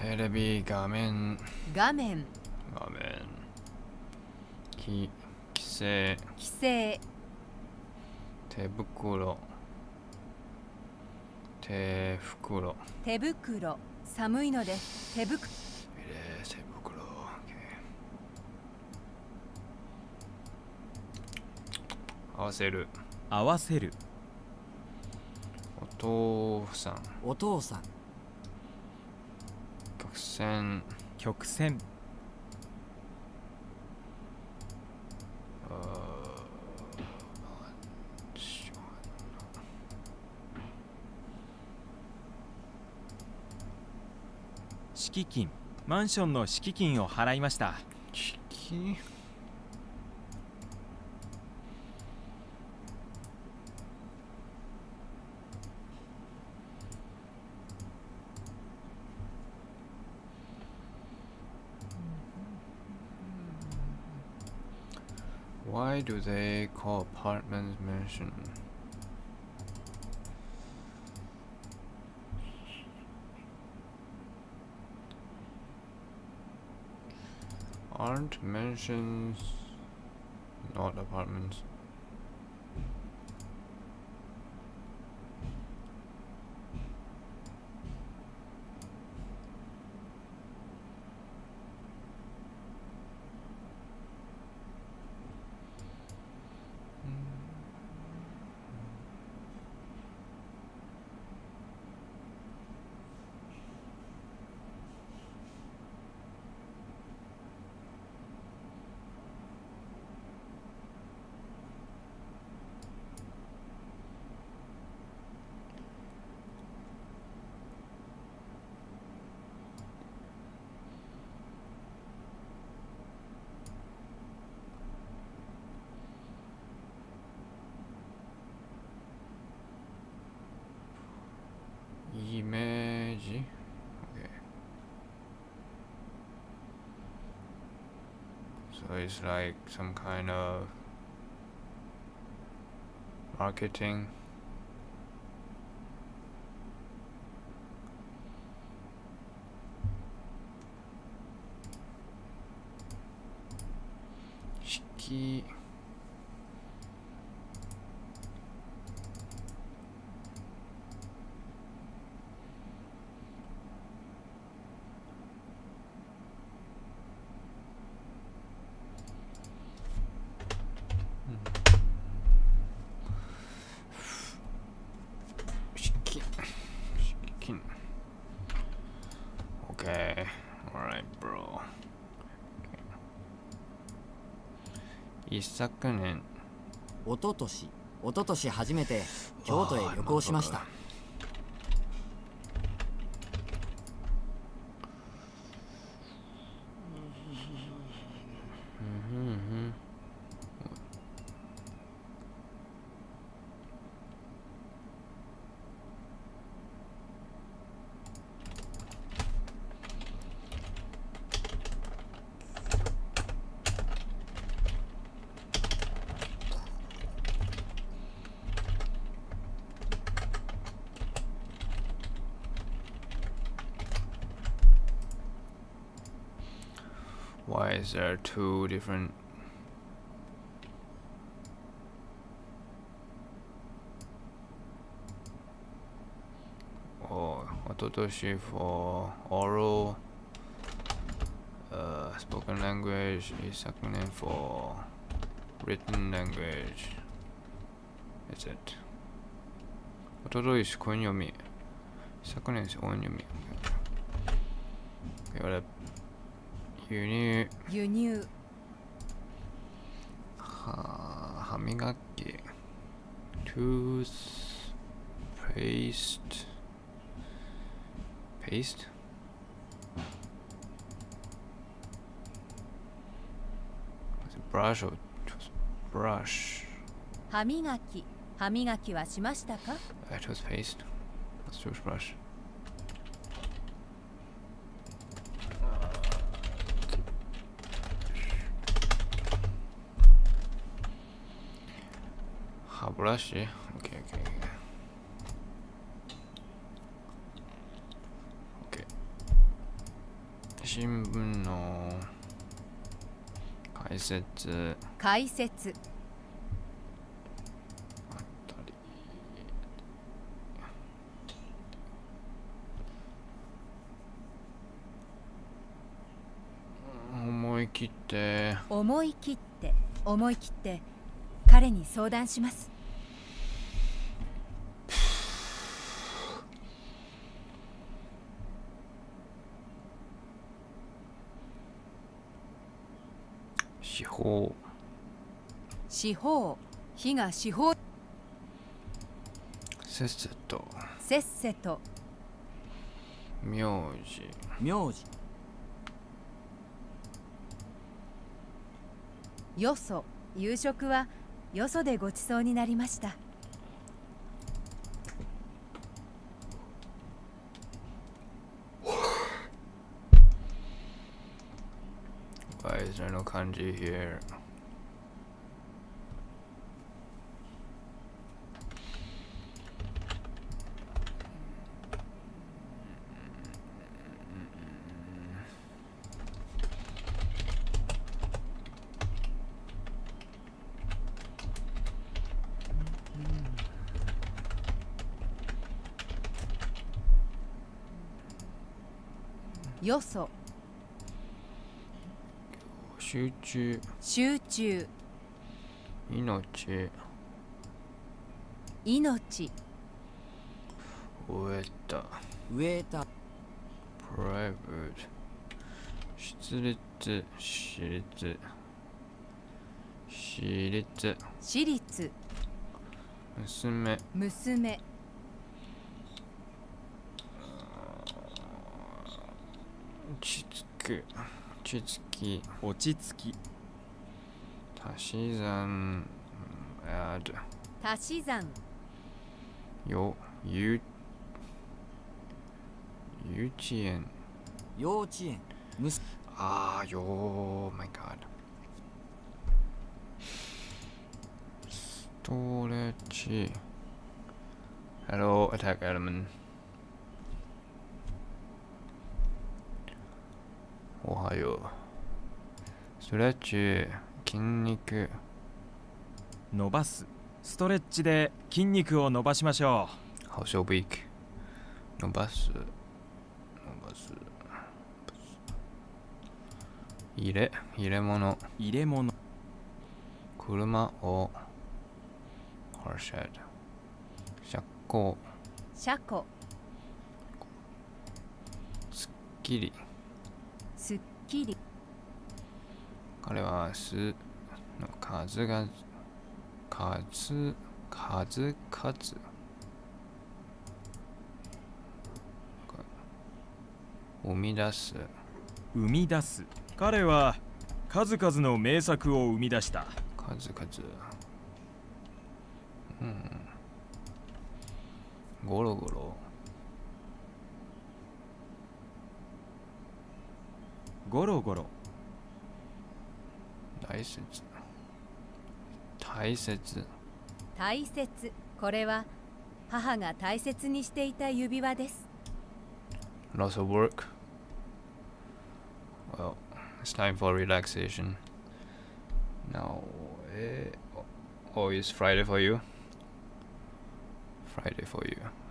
テレビ画面画面規制規制手袋手袋寒いので手袋手袋、合わせるお父さん曲線敷金マンションの敷金を払いました。敷Why do they call apartments mansion? Aren't mansions not apartments? Image. Okay. So it's like some kind of marketing. Shiki. Shikin. Okay. Alright, bro. 一昨年おととし初めて京都へ旅行しました。Why is there two different Ototoshi for oral spoken language, Isakunen for written language. Is it? Ototoshi konyomi. Isakunen is onyomi. Okay, what up? 輸入歯磨き tooth paste brush or toothbrush 歯磨きはしましたか？ toothpaste that's toothbrush歯ブラシ OK 新聞の解説解説。あったり、思い切って思い切って思い切って彼に相談します。司法司法。火が司法。せっせとせっせと。名字名字よそ。夕食はよそでごちそうになりました。Why is there no kanji here?よそ。集中集中。命命。植えた植えたプライベート私立私立私立私立。娘娘。ちつくちつき落ち着き足し算add 足し算。よ幼稚園幼稚園Oh my god ストレッチ Hello attack element おはようストレッチ筋肉伸ばすストレッチで筋肉を伸ばしましょ How's your week 伸ばす入れ物う入れ物車を Horseshed 車高車庫。すっきりすっきり。彼はすの数々生み出す生み出す彼は数々の名作を生み出した数々ゴロゴロゴロゴロ大切大切。これは母が大切にしていた指輪です。 Lots of work Well it's time for relaxation now oh it's Friday for you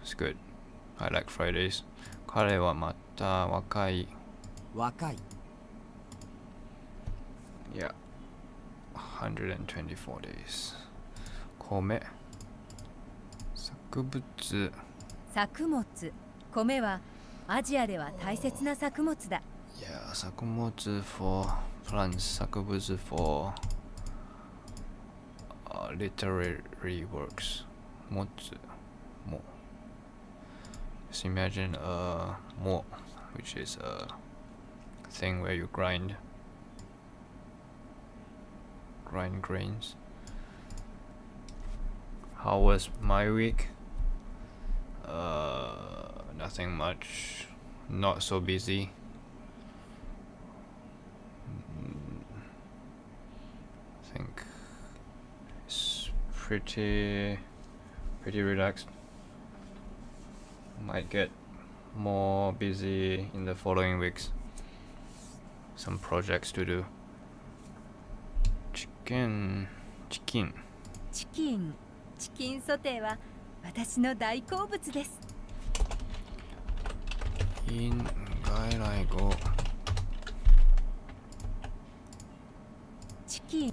it's good I like Fridays 彼はまた若い若い Yeah 124 days 米作物作物。米はアジアでは大切な作物だ。Yeah 作物 for plants 作物 for literary works 持つも Just imagine a mo which is a thing where you grind grains. How was my week? Nothing much. Not so busy. I think it's pretty relaxed. Might get more busy in the following weeks. some projects to do. Chicken. チキンソテーは私の大好物です。In 外来語。チキン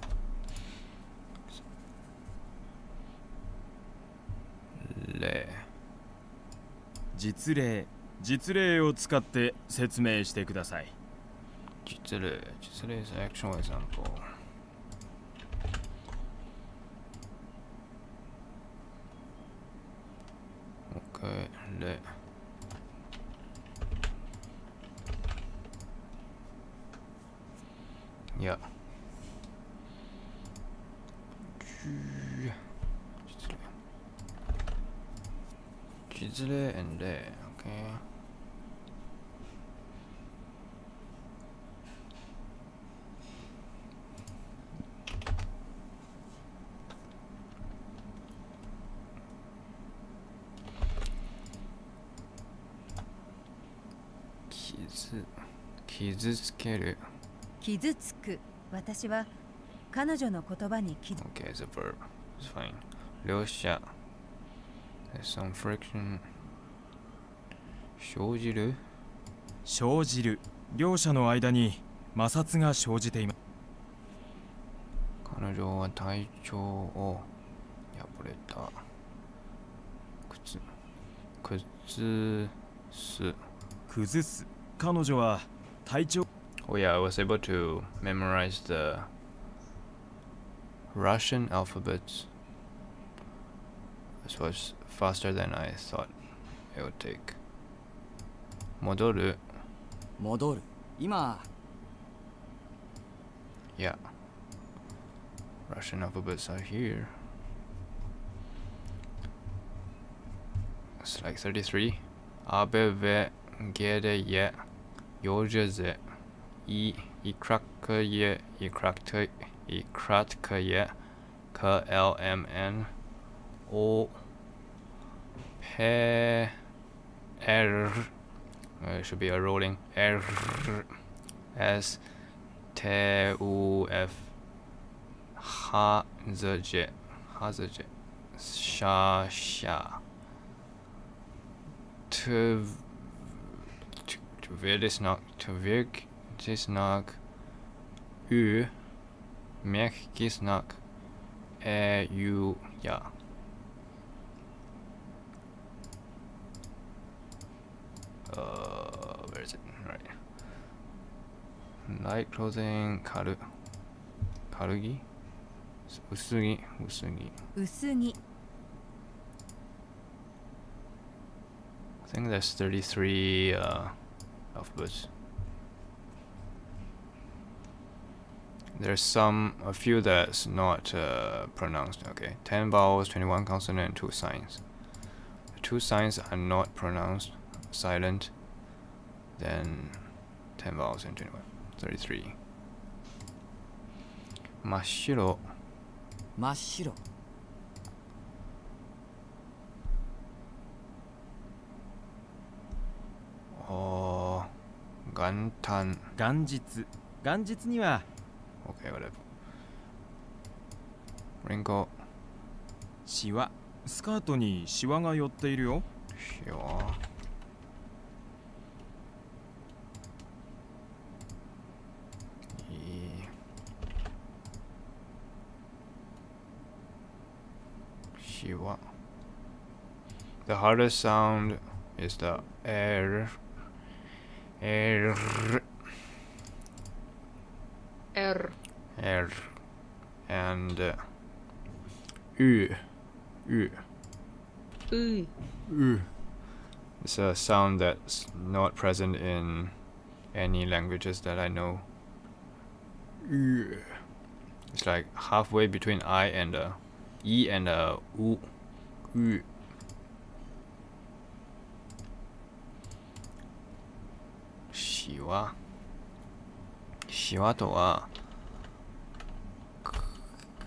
例。実例を使って説明してください。実例 is actual example. Okay, 例。いや。実例 and 例。Okay. 傷つける。傷つく。私は彼女の言葉にOkay, it's a verb. It's fine. 両者 There's some friction. 生じる。両者の間に摩擦が生じています。彼女は体調を破れた。崩す。彼女は体調。Oh yeah, I was able to memorize the Russian alphabets. This was faster than I thought it would take. 戻る。戻る。今 Yeah. Russian alphabets are here. It's like 33. アベベゲデ耶ヨジェゼイクラク耶イクラクク耶可 LMN O P R it should be a rolling R S T U F はずじしゃしゃto virkisnak u märkisnak ju ja. Where is it? Right. Light clothing 軽着薄着薄着 I think there's 33 alphabets. There's a few that's not pronounced. Okay, 10 vowels, 21 consonant, and 2 signs. The 2 signs are not pronounced, silent. Then 10 vowels and 21, 33. 真っ白真っ白。元旦元日には Okay, whatever. リンゴシワ。スカートにシワが寄っているよ。シワシワ The hardest sound is the R. And U. It's a sound that's not present in any languages that I know. It's like halfway between I and a E and a U. U. シワとは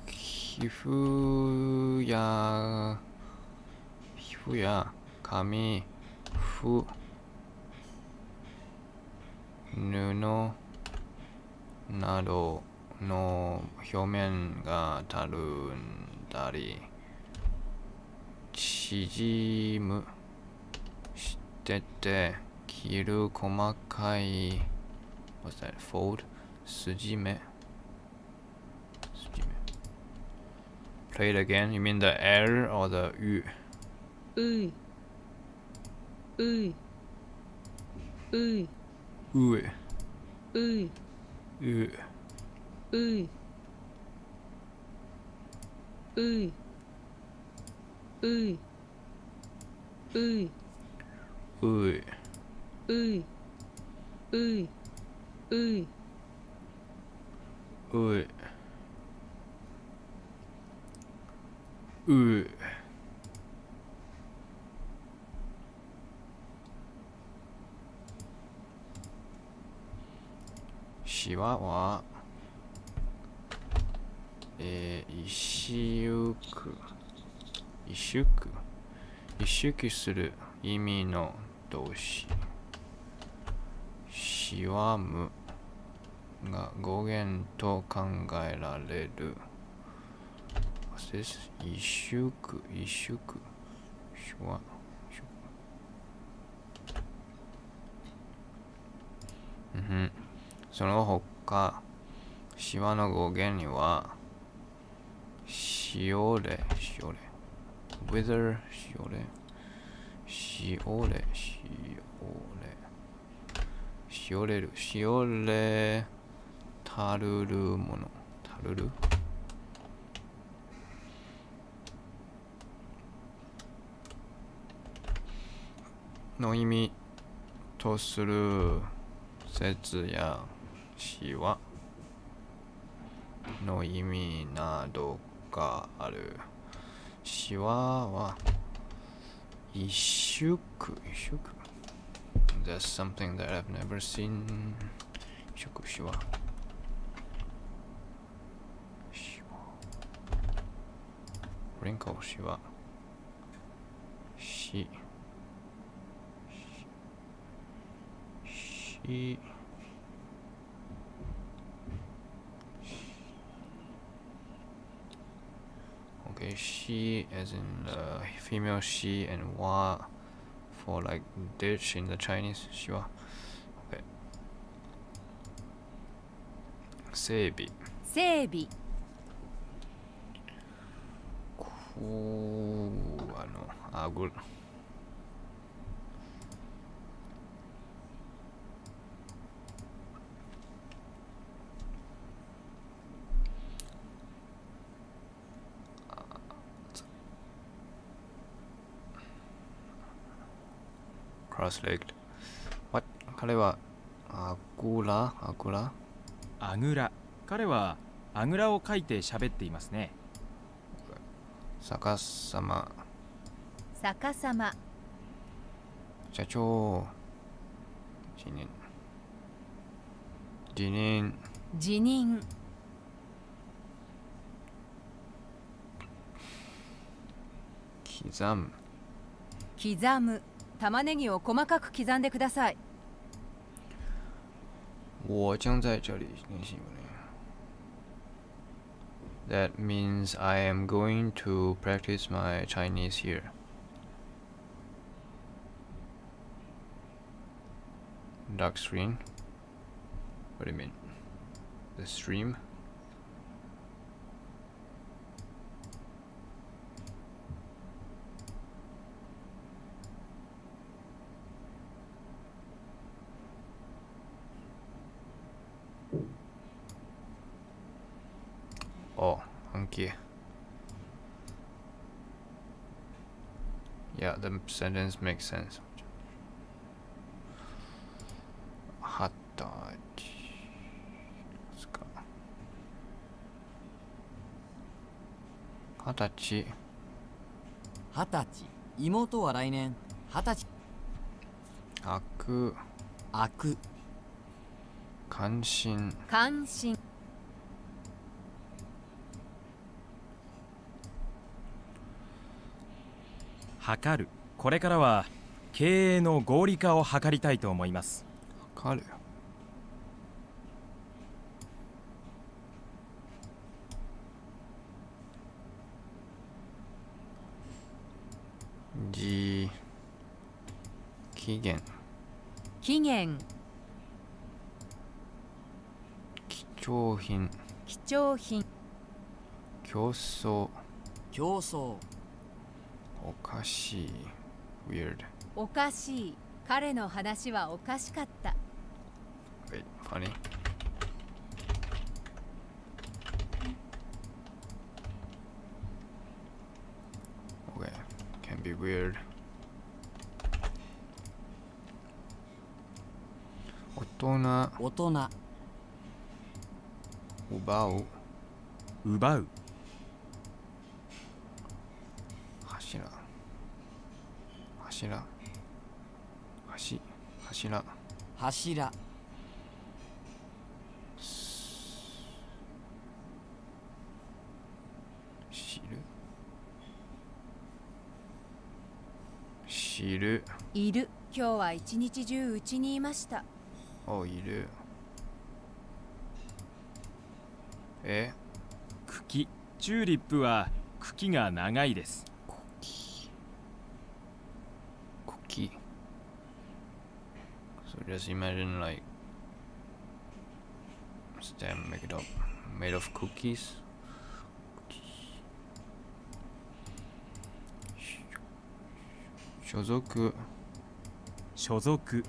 皮膚や髪布などの表面がたるんだり縮むしてて切る細かい What's that? Fold? 筋目 Play it again. You mean the L or the U? ういうういう U. うい U. ういういういういう U. いういういう U. U. しわは、一周する意味の動詞。しわむが語源と考えられる。What's this? 一周しわ。その他、しわの語源には、しおれ、wither、しおれ、たるるもの、たるるの意味とする説やしわの意味などがある。しわは一縮 That's something that I've never seen. 一縮しわwrinkle しわしOkay, she as in female she and wa for like ditch in the Chinese しわ Okay 整備整備あぐるcross-legged What? 彼はあぐらあぐら。彼はあぐらをかいて喋っていますね。逆さま逆さま社長辞任辞任刻む刻む玉ねぎを細かく刻んでください。我将在这里练习。That means I am going to practice my Chinese here. Dark screen. What do you mean? The stream? Oh, hunky. Yeah, the sentence makes sense. 20ですか。20歳。20歳。妹は来年20歳。開く。開く。関心。関心測る。これからは経営の合理化を図りたいと思います。測る。期限期限貴重品貴重品競争競争おかしい weird おかしい彼の話はおかしかった wait funny okay can be weird 大人大人奪う奪う柱柱柱柱知るいる今日は一日中うちにいましたおいる茎チューリップは茎が長いです茎 so just imagine like stem make it up made of cookies所属所属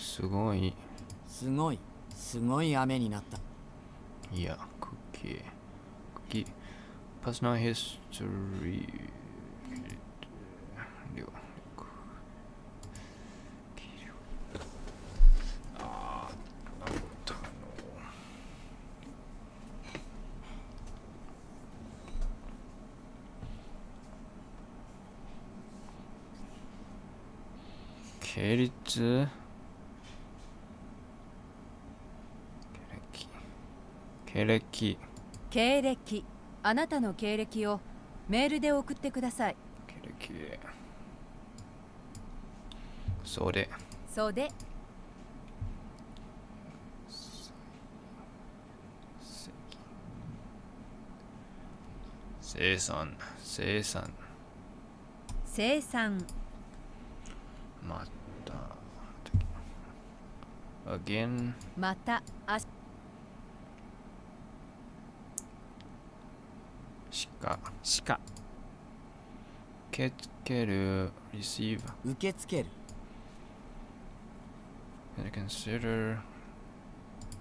すごいすごいすごい雨になった。いやクッキー personal history 経歴経歴あなたの経歴をメールで送ってください経歴袖袖生産生産また again またあ鹿受け付ける receive 受け付ける consider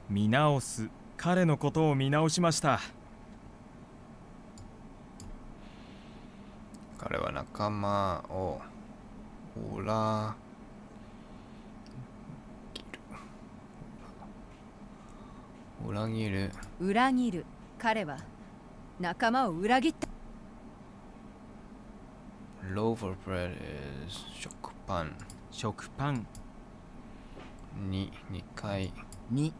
見直す彼のことを見直しました。彼は仲間を裏切る裏切る彼は仲間を裏切った loaf of bread is 食パン2回に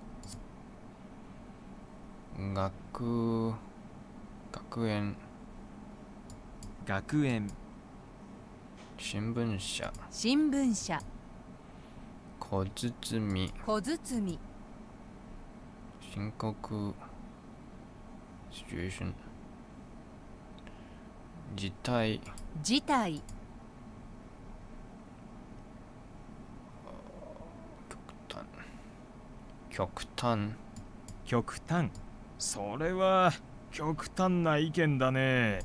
学園新聞社小包深刻シチュエーション事態極端それは極端な意見だね。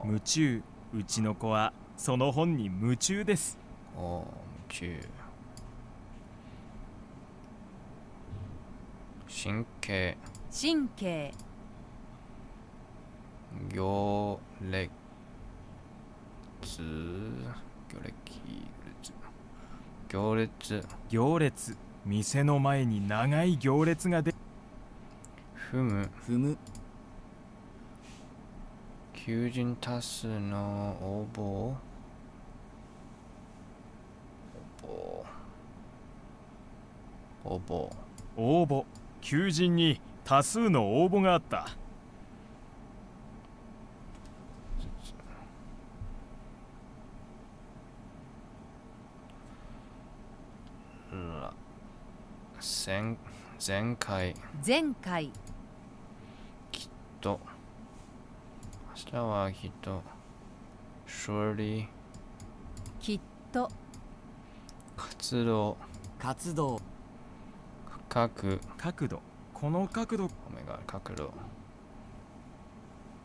夢中うちの子はその本に夢中です。夢中神経行列店の前に長い行列がで踏む踏む求人多数の応募求人に多数の応募があった。前回きっと明日はきっと surely きっと活動活動角角度。この角度。 Oh my god 角度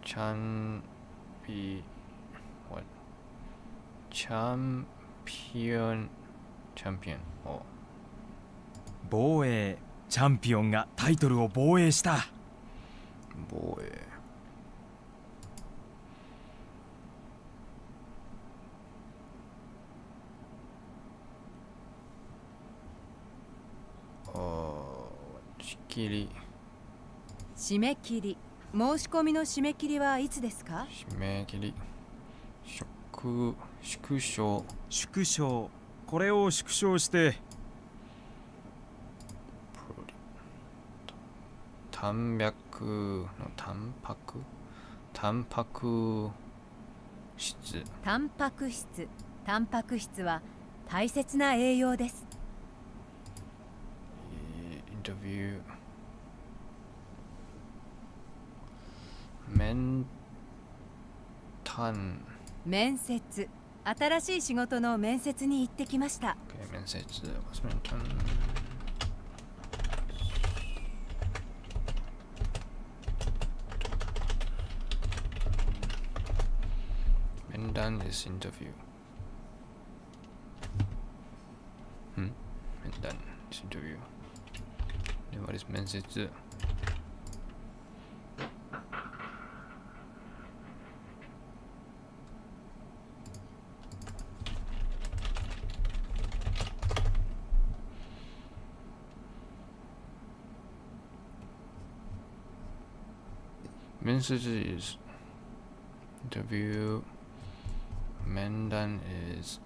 チャンピ what チャンピオンお防衛。チャンピオンがタイトルを防衛した。防衛仕切り締め切り。申し込みの締め切りはいつですか？締め切り縮小縮小。これを縮小して。短脈のタンパク質タンパク質。タンパク質は大切な栄養です。インタビュー面談面接。新しい仕事の面接に行ってきました。面接面談面談 is interview 面談 is interview で what is 面接面接 is interview 面談 is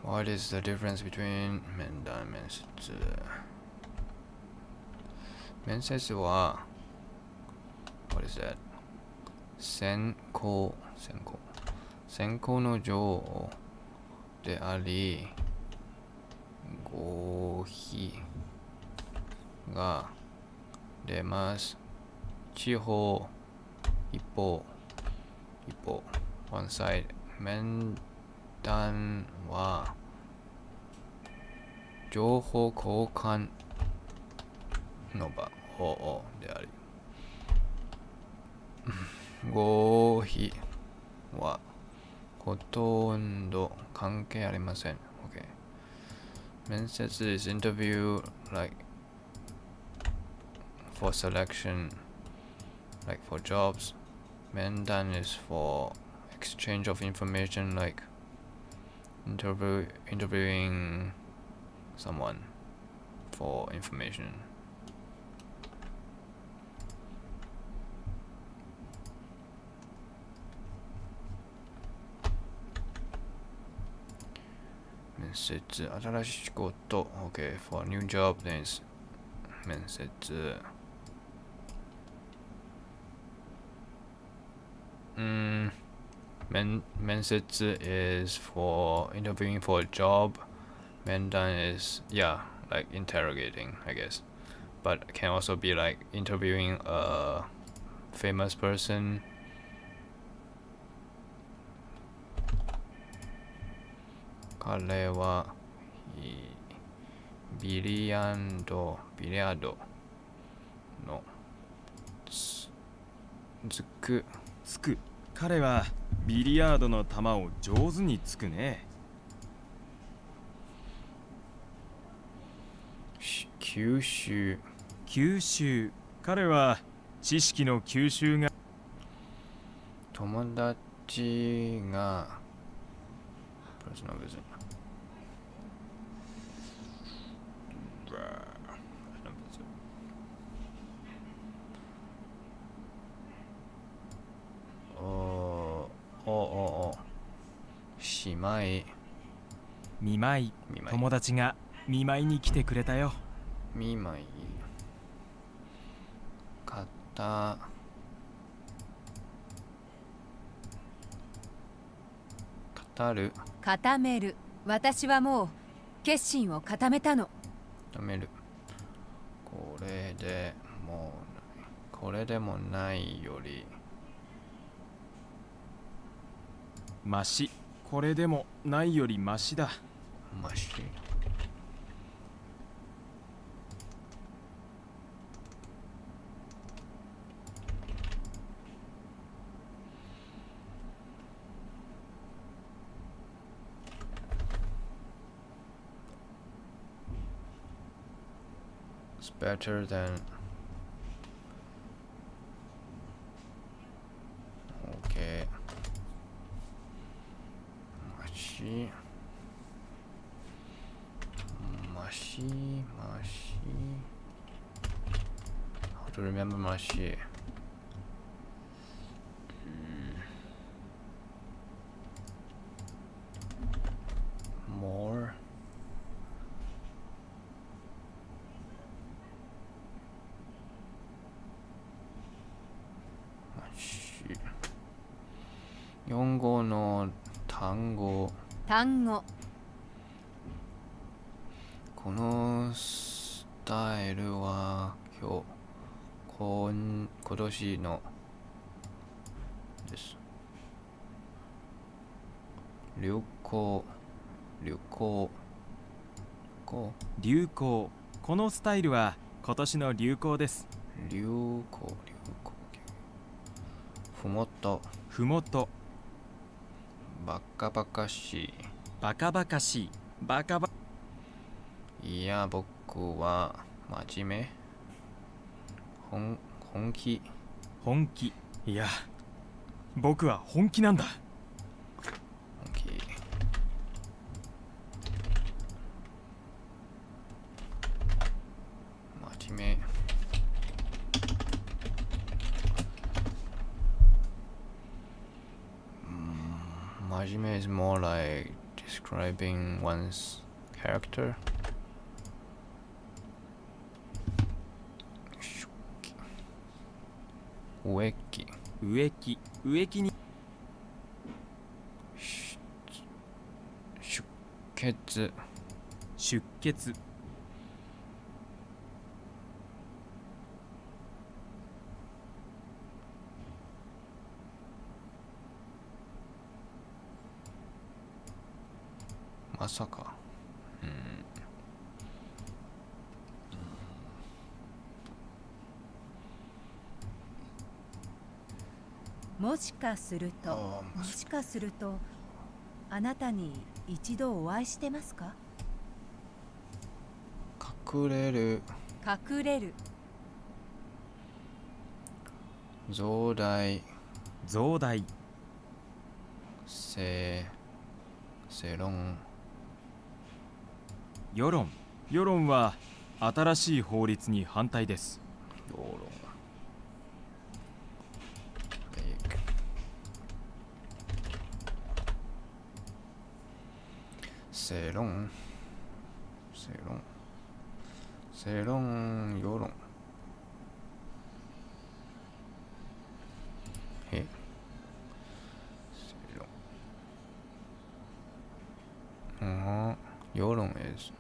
What is the difference between 面談面接面接は What is that 選考の状であり合否が出ます。地方一方 one side 面談は情報交換の場であり合否はほとんど関係ありません。Okay. 面接 is interview like for selection, like for jobs. 面談 is for exchange of information, like interviewing someone for information.面接新しい仕事 OK for new job then is 面接面接 is for interviewing for a job 面談 is like interrogating I guess but can also be like interviewing a famous person彼はビリヤードのつく彼はビリヤードの球を上手につくね。吸収彼は知識の吸収が友達がpersonal visit見舞い友達が見舞いに来てくれたよ。見舞いたる固める。私はもう決心を固めたの。固める。これでもない。これでもないよりマシ。これでもないよりマシだ。マシ。It's better than OK マシマシマシ How to remember マシmore4語の単語。単語。このスタイルは今年のです。流行。このスタイルは今年の流行です。流行。ふもと。ふもと。バカバカしい。バカバカしい。いや、僕は真面目。本気。いや、僕は本気なんだ。本気。真面目。真面目 is more like describing one's character. 植木に出血。まさか。もしかするとあなたに一度お会いしてますか？隠れる。増大。正論。世論は新しい法律に反対です。世論。世論。世論。世論 is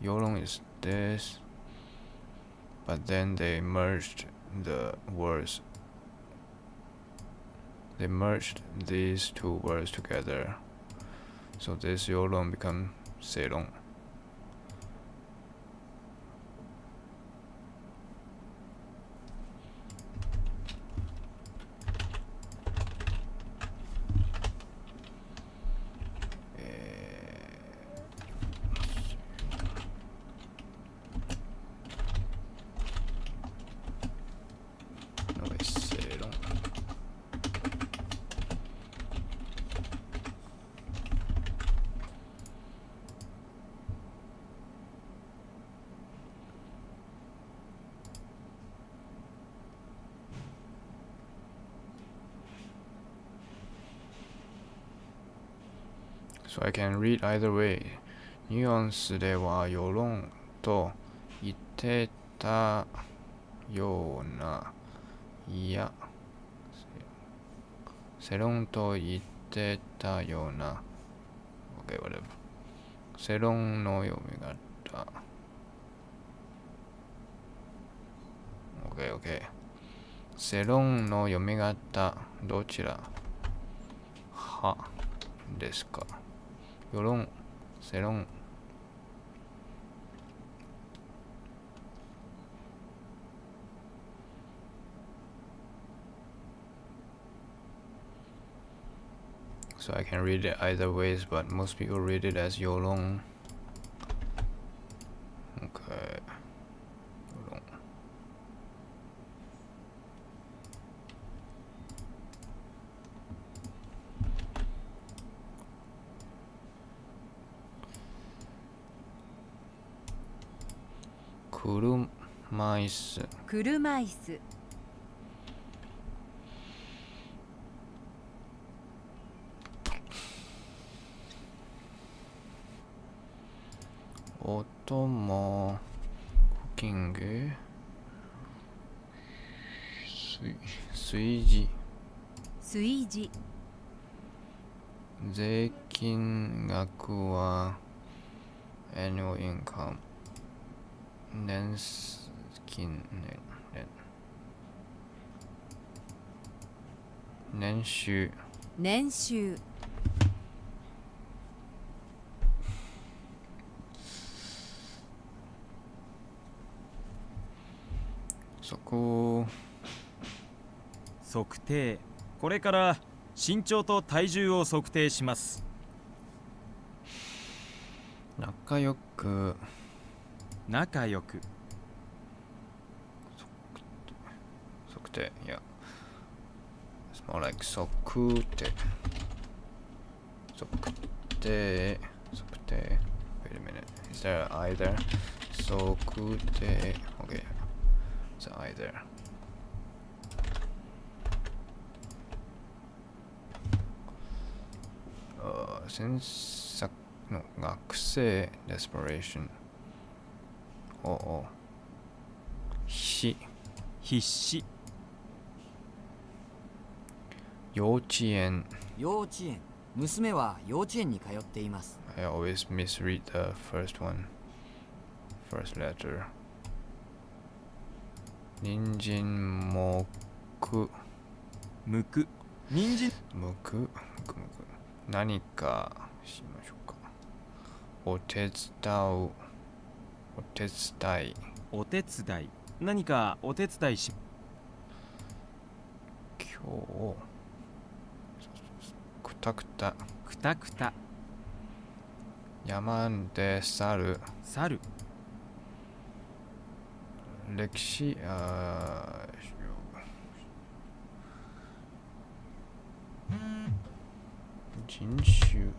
Yolong is this, but then they merged the words. They merged these two words together, so this Yolong become Selong. So I can read either way. ニュアンスでは世論と言ってたような、いや、セロンと言ってたような。Okay, whatever. セロンの読み方。Okay, okay. セロンの読み方、どちらはですか？世論、セロン。So I can read it either ways, but most people read it as Yolong. Okay. Yolong. Kurumais. 車椅子。音もクッキング炊事炊事。税金額は annual income 年金年収年収。そこ測定。これから身長と体重を測定します。仲良く仲良く。測定 yeah it's more like 測定測定 wait a minute is there either 測定 okay it's either先作の学生 desperation 必死幼稚園幼稚園。娘は幼稚園に通っています。 I always misread the first first letter 人参もくむく。人参。むく何かしましょうかお手伝いお手伝い。何かお手伝いし。今日くたくたくたくた。山で猿猿。歴史人種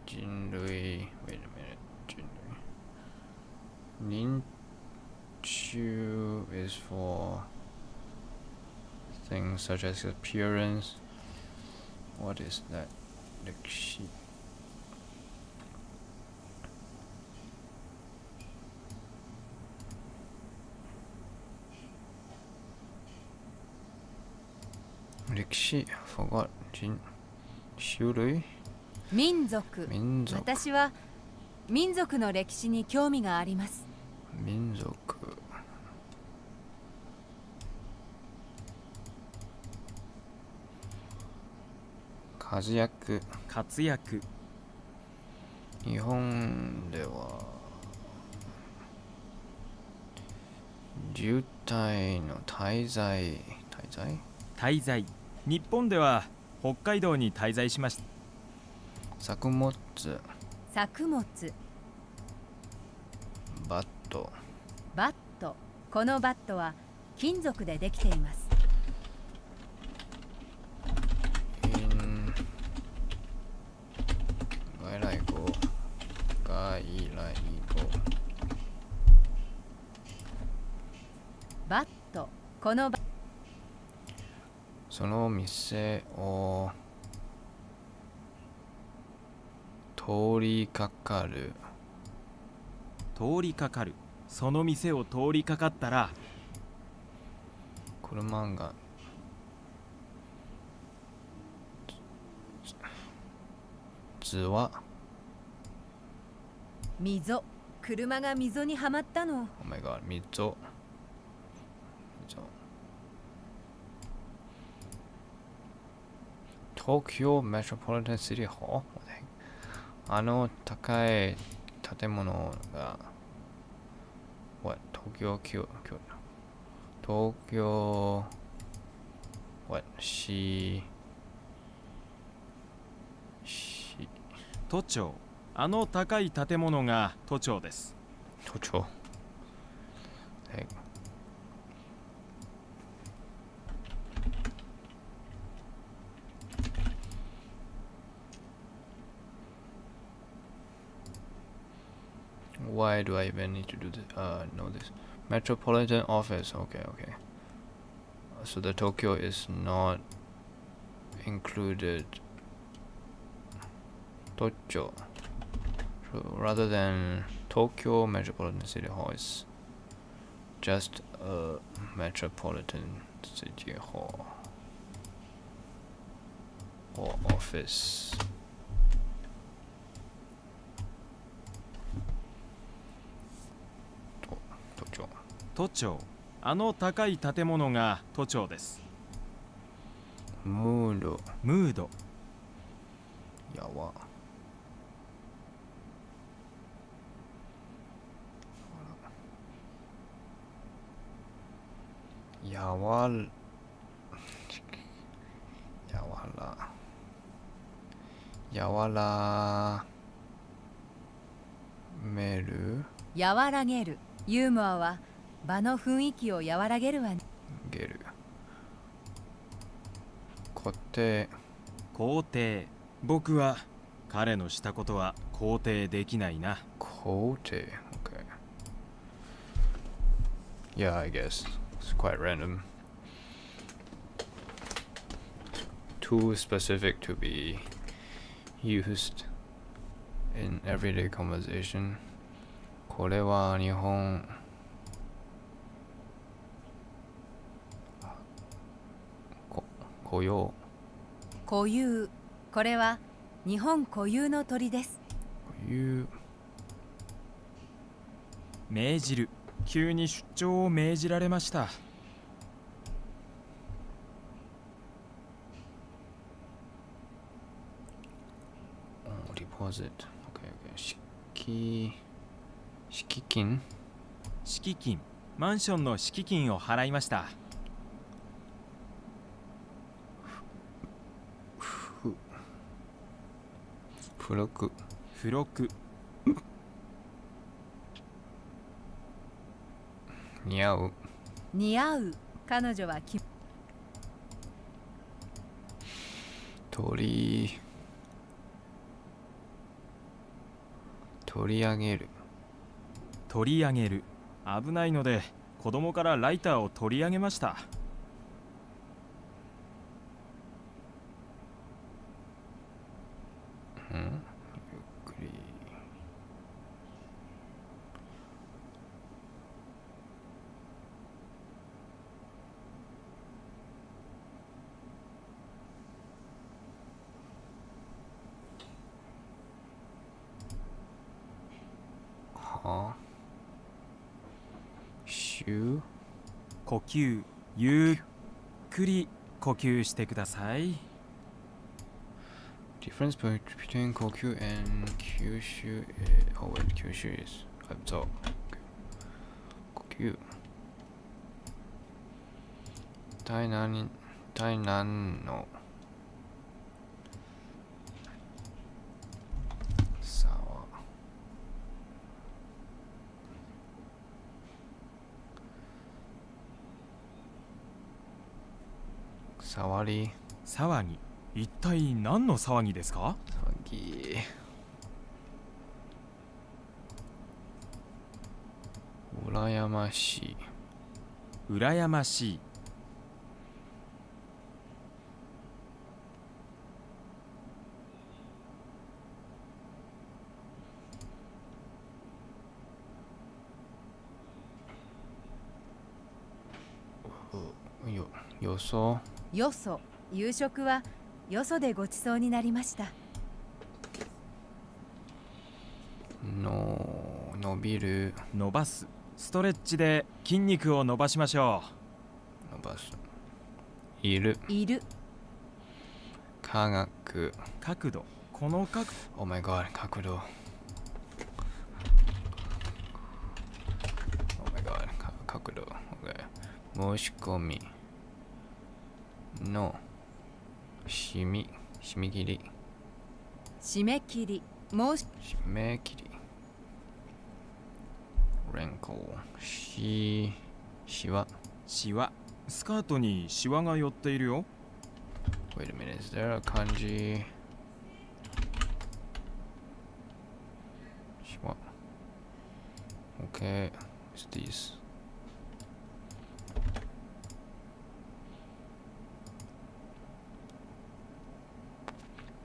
人類 wait a minute 人種 is for things such as appearance. What is that? 歴史歴史 forgot 種類民族。民族私は民族の歴史に興味があります。民族活躍活躍。日本では渋滞の滞在滞在。日本では北海道に滞在しました。作物作物。バットバット。このバットは金属でできています。外来語バット。このバその店を通りかかる。通りかかる。その店を通りかかったら、車が図は溝。車が溝にはまったの。Oh my god 溝。東京メトロポリタンシティホール。あの高い建物が What? 東京 What? 都庁。あの高い建物が都庁です。都庁。Why do I even need to do this? Know this. Metropolitan office. Okay. So the Tokyo is not included. Tokyo. So rather than Tokyo Metropolitan City Hall, is just a Metropolitan City Hall or office. Tokyo. 都庁。あの高い建物が都庁です。ムード。ムード。やわ。やわら。やわらめる。和らげる。ユーモアは場の雰囲気を和らげるわね。げる。固定。肯定。僕は彼のしたことは肯定できないな。肯定。Okay. Yeah, I guess. It's quite random. Too specific to be used in everyday conversation. これは日本固有。固有。これは日本固有の鳥です。固有。命じる。急に出張を命じられました。Deposit. Okay. 敷金。敷金。マンションの敷金を払いました。付録。付録。似合う。似合う。彼女は取り上げる。取り上げる。危ないので子供からライターを取り上げました。ゆっくり。は呼吸。ゆっくり呼吸してください。Difference between 呼吸 and 吸収。Oh wait, 吸収 is absorb. 呼吸。第何の差は。触り。騒ぎ。一体何の騒ぎですか？騒ぎ。羨ましい。羨ましい。よそよそ、夕食はよそでごちそうになりました。伸びる伸ばす。ストレッチで筋肉を伸ばしましょ伸ばすいるいる、科学う。角度。この角 Oh my god 角度 Oh my god 角度 OK 申し込みの締め切り締め切り、締め切りwrinkle しわシワ。スカートにシワが寄っているよ。Wait a minute, is there a kanji? しわ Okay, it's these.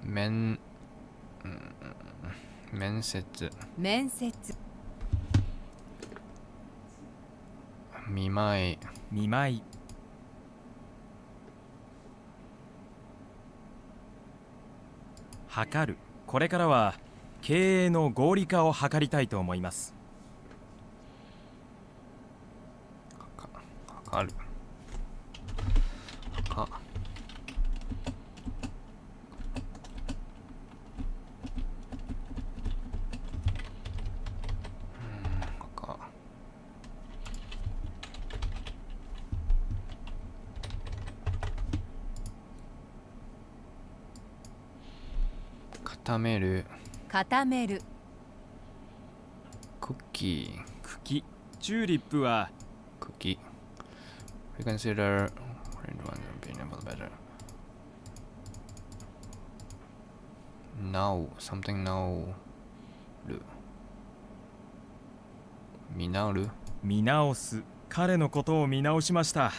面接面接、見舞い見舞い。測る。これからは経営の合理化を図りたいと思います。測る測固める固める、クッキー茎。チューリップはクッキー Reconsider being able better Now something now る見直る見直す。彼のことを見直しました。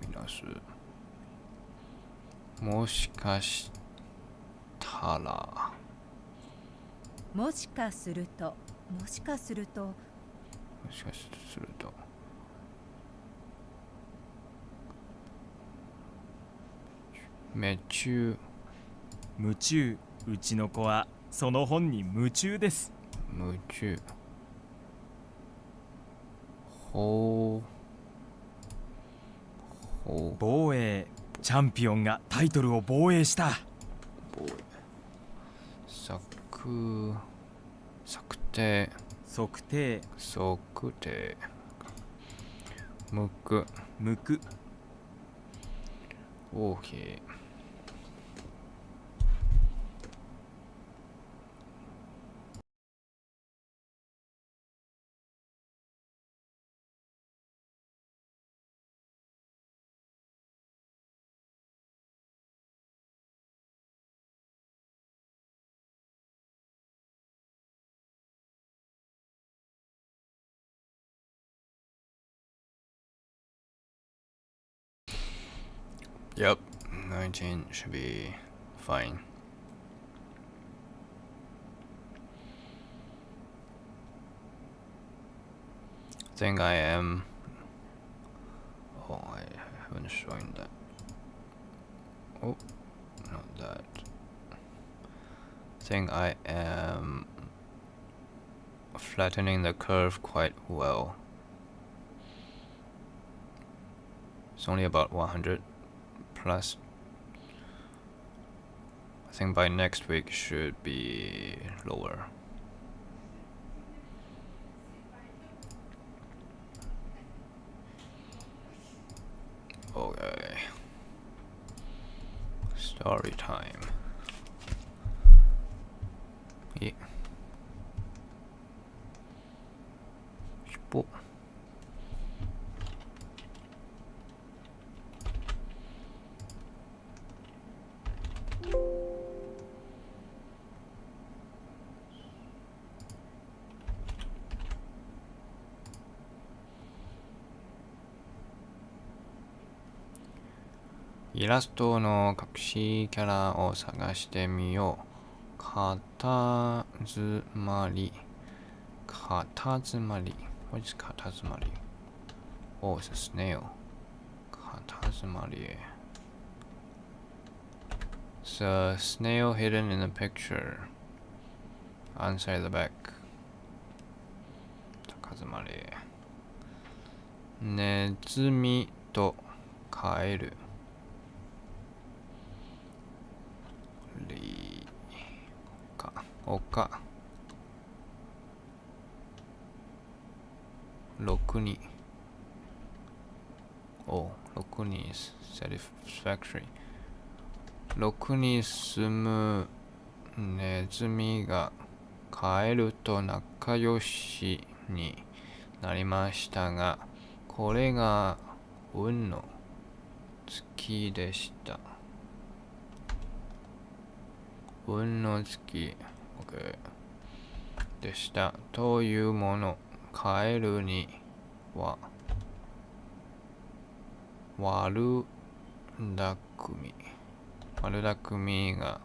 見直すもしかしたらもしかすると、もしかすると、もしかすると夢中夢中。うちの子はその本に夢中です。夢中ほう防衛。チャンピオンがタイトルを防衛した。策定測定。測定向く向く。大きいYep, 19 should be fine. I think I am. Oh, I haven't shown that. Oh, not that. I think I am flattening the curve quite well. It's only about 100 plus. I think by next week should be lower. Okay. Story time. Yeah. Shpo.イラストの隠しキャラを探してみよう。かたずまり。What is かたずまり? Oh, it's a snail. Tazumari. It's a snail hidden in the picture. Inside the back. Takazumari. ネズミとカエル。リかおか6に6に is satisfactory 6に住むネズミがカエルと仲良しになりましたが、これが運の月でした。運の月、OK、でしたというもの。カエルには悪巧みが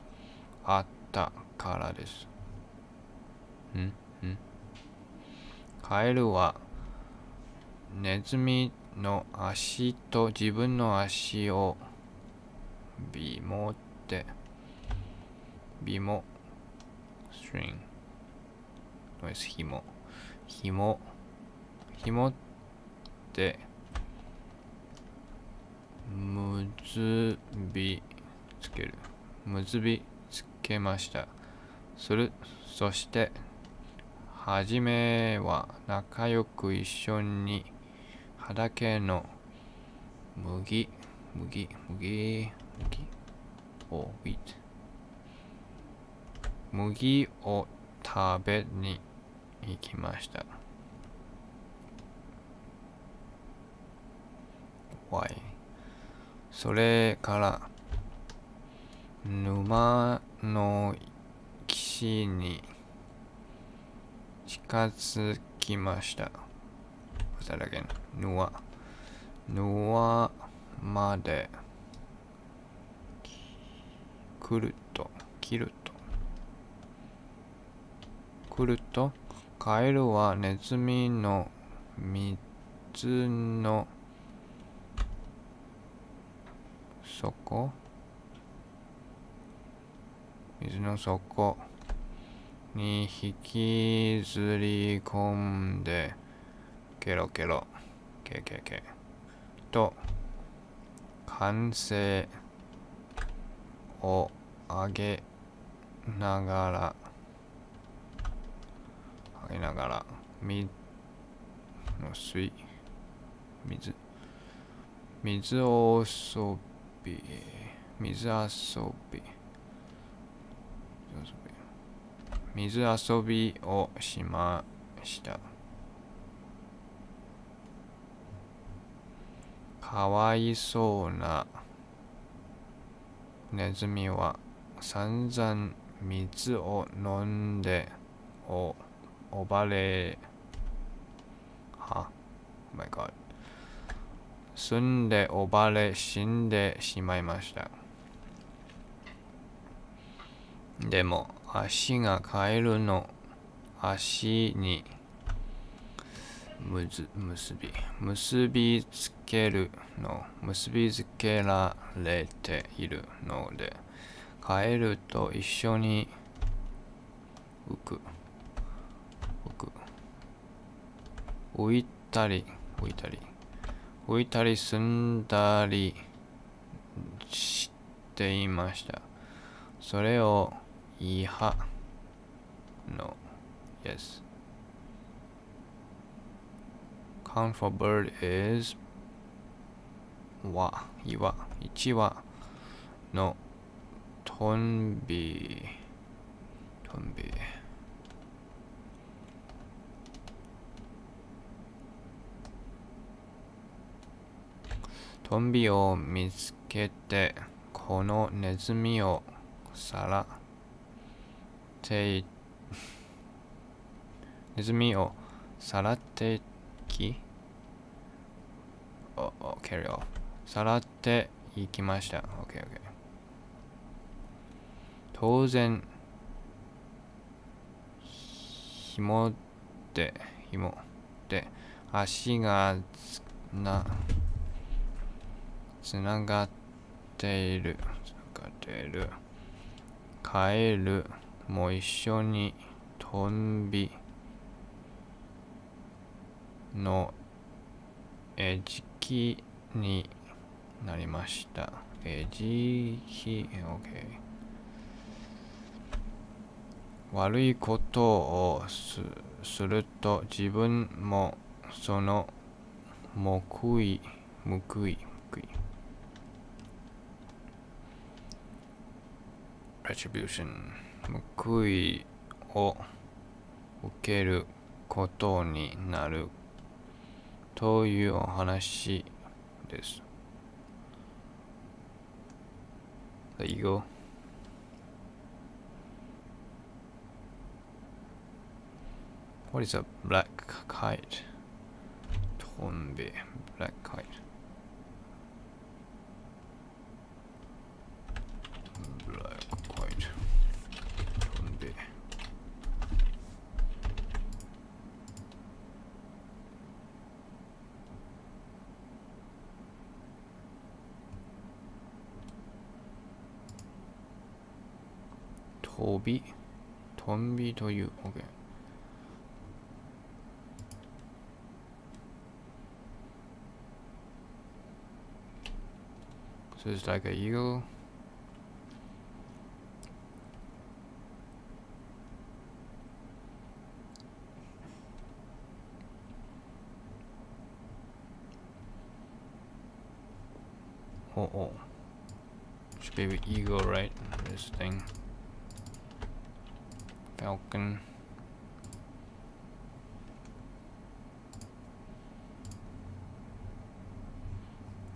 あったからです。カエルはネズミの足と自分の足をビモストリングの紐で結びつけました。そしてはじめは仲良く一緒に畑の麦を食べに行きました。Why? それから沼の岸に近づきました。沼まで来るとカエルはネズミの水の底に引きずり込んでケロと歓声を上げながら水遊びをしました。かわいそうなネズミは散々水を飲んでOh my god 住んで死んでしまいました。でも足がカエルの足に結びつけられているので、カエルと一緒に浮いたり住んだりしていました。それをイハの Yes Count for bird is 1羽のトンビを見つけて、このネズミをさらっていきました。当然紐で足がつながっている。カエルも一緒にトンビの餌食になりました。餌食、OK。悪いことをすると自分もその報いretribution 報いを受けることになるというお話です。There you go. What is a black kite? トンビ black kite. Black kite. トンビ。トンビという。OK。So it's like a eagle. Oh. Should be eagle, right? This thing. Falcon.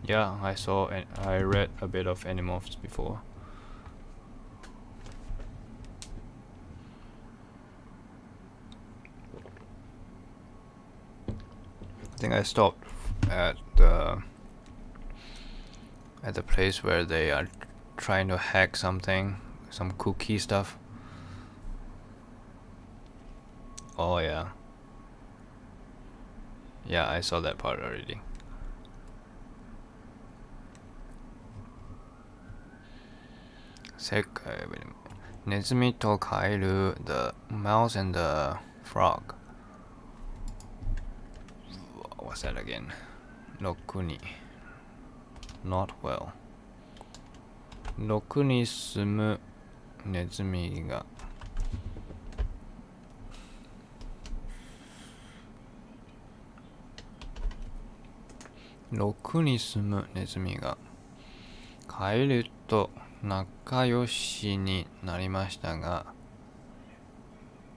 Yeah, I saw and I read a bit of Animorphs before. I think I stopped at the place where they are trying to hack something, some cookie stuff. Oh yeah. Yeah, I saw that part already. Nezumi to kaeru, the mouse and the frog. What's that again? Rokuni. Not well. 6に住むネズミがカエルと仲良しになりましたが、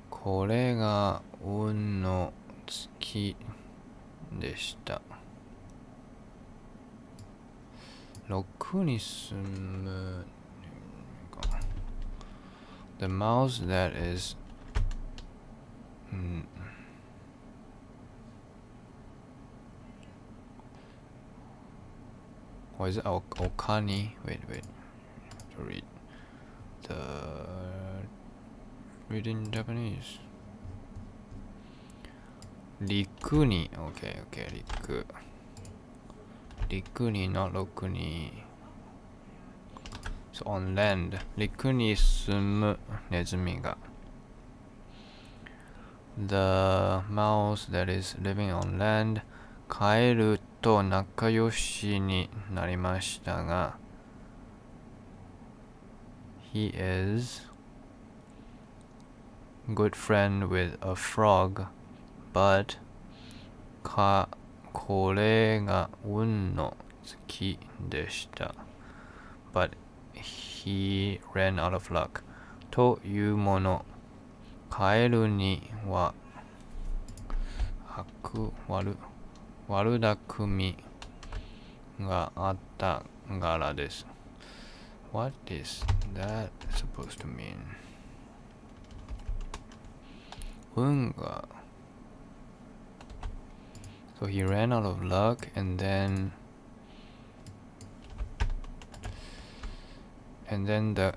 これが運の尽きでした。6に住む The mouse that is what is it? Okani. Wait. To read in Japanese. Rikuni. Okay. Riku. Rikuni, not Rokuni. So on land. Rikuni sumu nezumi ga. The mouse that is living on land. Kaeru to nakayoshi ni narimashita ga. He is good friend with a frog, but これが運の尽きでした。But he ran out of luck. というもの、カエルには悪巧みがあったからです。What is that supposed to mean? 運が So he ran out of luck and then the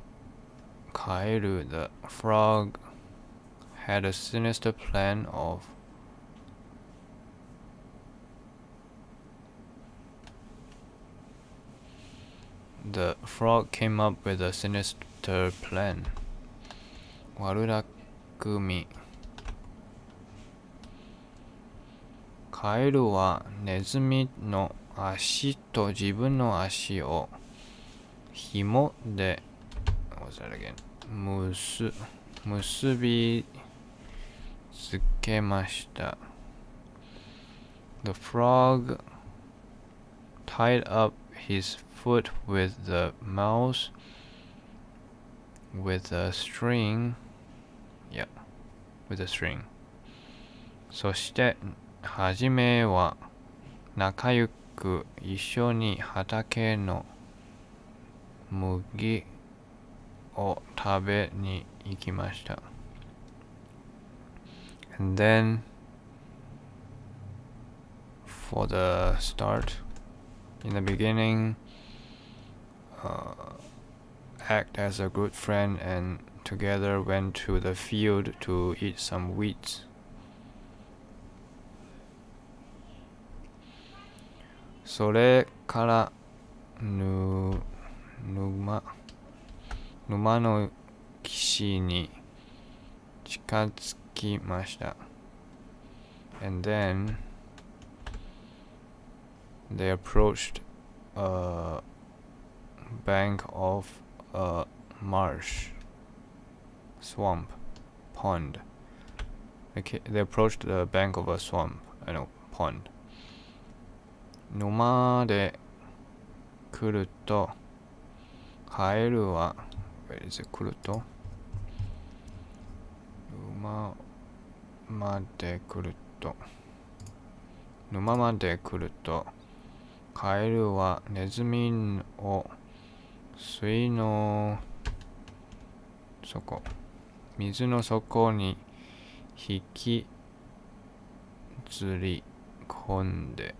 kaeru, the frog, had a sinister plan of the frog came up with a sinister plan. 悪巧み。カエルはネズミの足と自分の足を紐で結びつけました。The frog tied up his foot with the mouse with a string. Yeah, with a string. そしてはじめは仲良く一緒に畑の麦を食べに行きました。And then for the start, in the beginning, act as a good friend and together went to the field to eat some wheat. それから沼の岸に近づきました。And then they approached a bank of a marsh, swamp, pond. They approached the bank of a swamp, pond. 沼で来るとカエルは来ると沼まで来るとカエルはネズミを水の底水の底に引きずり込んで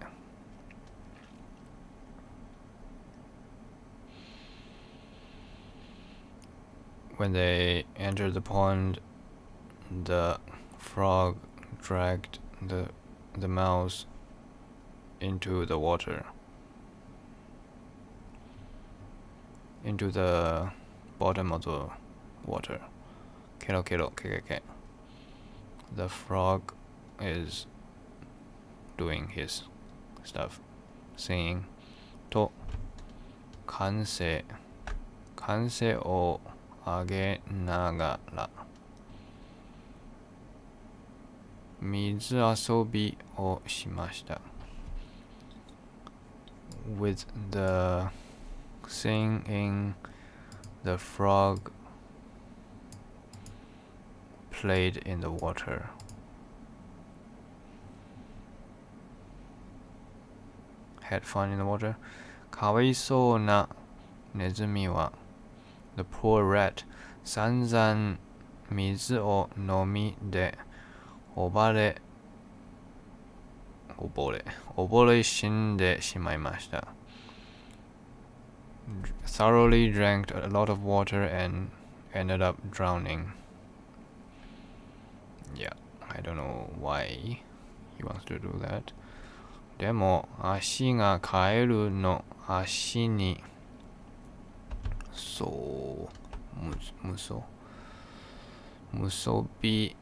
When they entered the pond, the frog dragged the mouse into the water, into the bottom of the water. Kero kero kekeke. The frog is doing his stuff, singing. と歓声を上げながら水遊びをしました。With the singing, the frog played in the water. Had fun in the water. かわいそうなネズミはThe poor rat 散々水を飲みで溺れ死んでしまいました。Thoroughly drank a lot of water and ended up drowning. Yeah, I don't know why he wants to do that. でも足がカエルの足に結び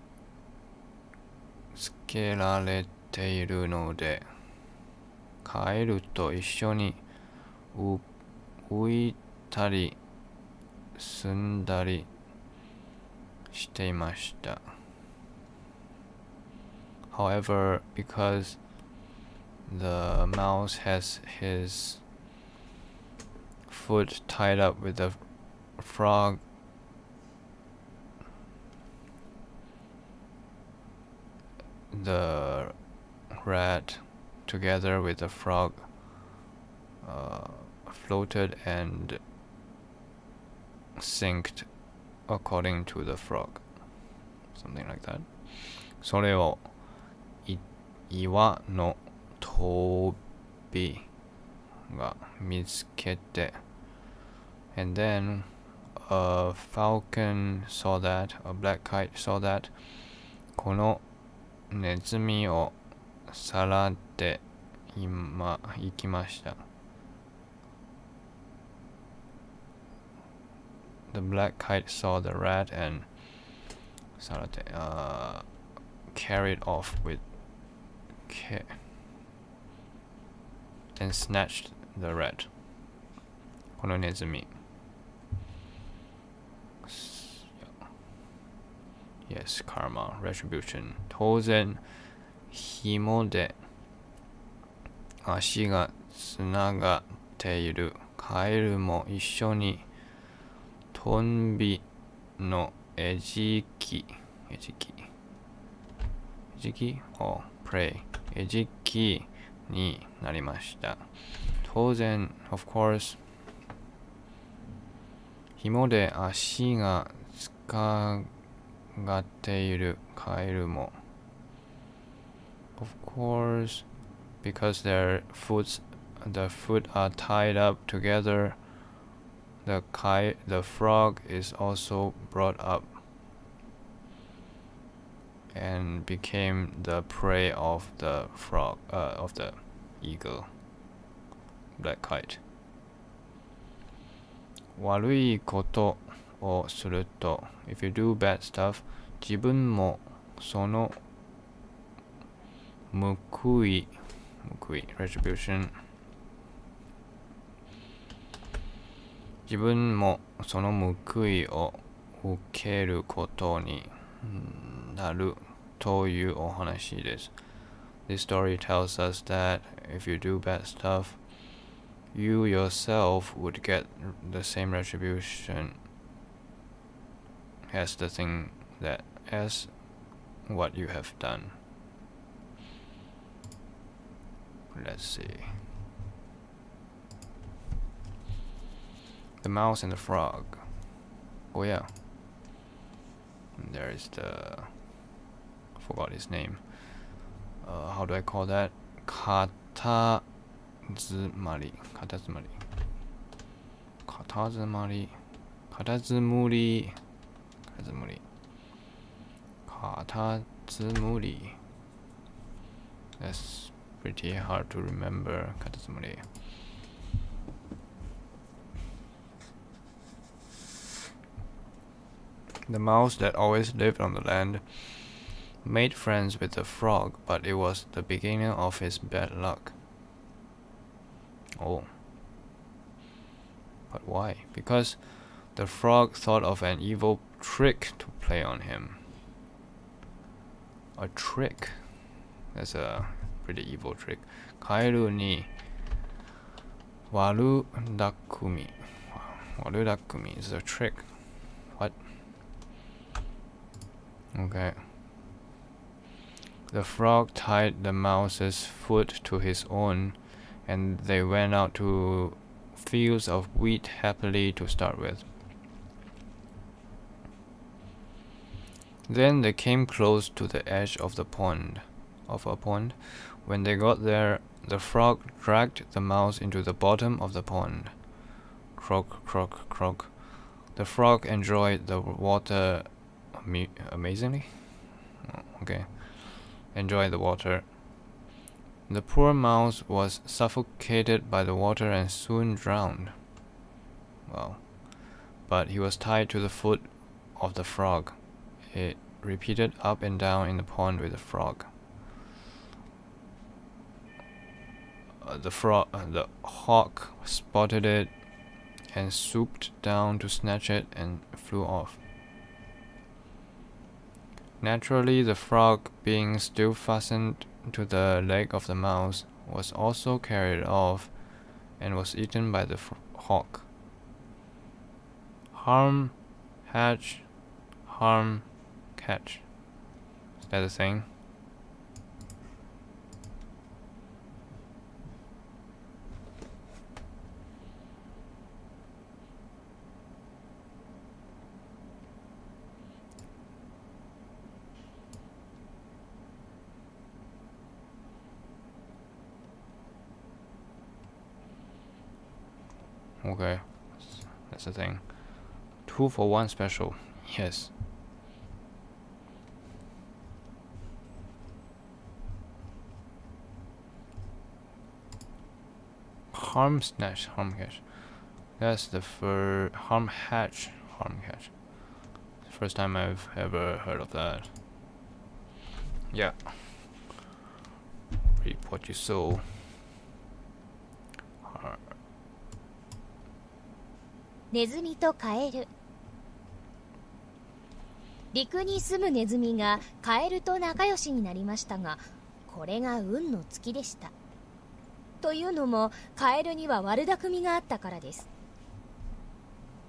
つけられているのでカエルと一緒に浮いたり住んだりしていました。However, because the mouse has his foot tied up with the frog, the rat together with the frog floated and sinked according to the frog, something like that. それを岩の飛びが見つけて And then a falcon saw that, a black kite saw that このネズミをさらって行きました。the black kite saw the rat and carried off with and snatched the rat. このネズミ Yes, karma, retribution. 当然、紐で足がつながっているカエルも一緒にトンビの餌食をprey餌食になりました。当然、of course、紐で足がつかがっているカエルも of course, because the foot are tied up together, the frog is also brought up and became the prey of the eagle, black kite. 悪いことをすると if you do bad stuff 自分もその報い retribution 自分もその報いを受けることになるというお話です。This story tells us that if you do bad stuff, you yourself would get the same retribution as what you have done. Let's see. The mouse and the frog. Oh yeah. And there is I forgot his name. How do I call that? カタツムリThat's pretty hard to remember. カタツムリ The mouse that always lived on the land made friends with the frog, but it was the beginning of his bad luck. Oh. But why? Because the frog thought of an evil trick to play on him. A trick? That's a pretty evil trick. カエルに悪巧み is a trick. What? Okay. The frog tied the mouse's foot to his own, and they went out to fields of wheat happily to start with. Then they came close to the edge of a pond. When they got there, the frog dragged the mouse into the bottom of the pond. Croak, croak, croak. The frog enjoyed the water amazingly. Okay. Enjoyed the water. The poor mouse was suffocated by the water and soon drowned. Wow. But he was tied to the foot of the frog. It repeated up and down in the pond with the frog. The hawk spotted it and swooped down to snatch it and flew off. Naturally, the frog, being still fastened to the leg of the mouse, was also carried off and was eaten by the hawk. Harm, hatch, harm, catch. Is that a thing? Okay, that's the thing. 2 for 1 special. Yes. Harm snatch, harm catch. That's the harm hatch, Palm catch. First time I've ever heard of that. Yeah. Reap what you sow. ネズミとカエル。陸に住むネズミがカエルと仲良しになりましたが、これが運の尽きでした。というのもカエルには悪巧みがあったからです。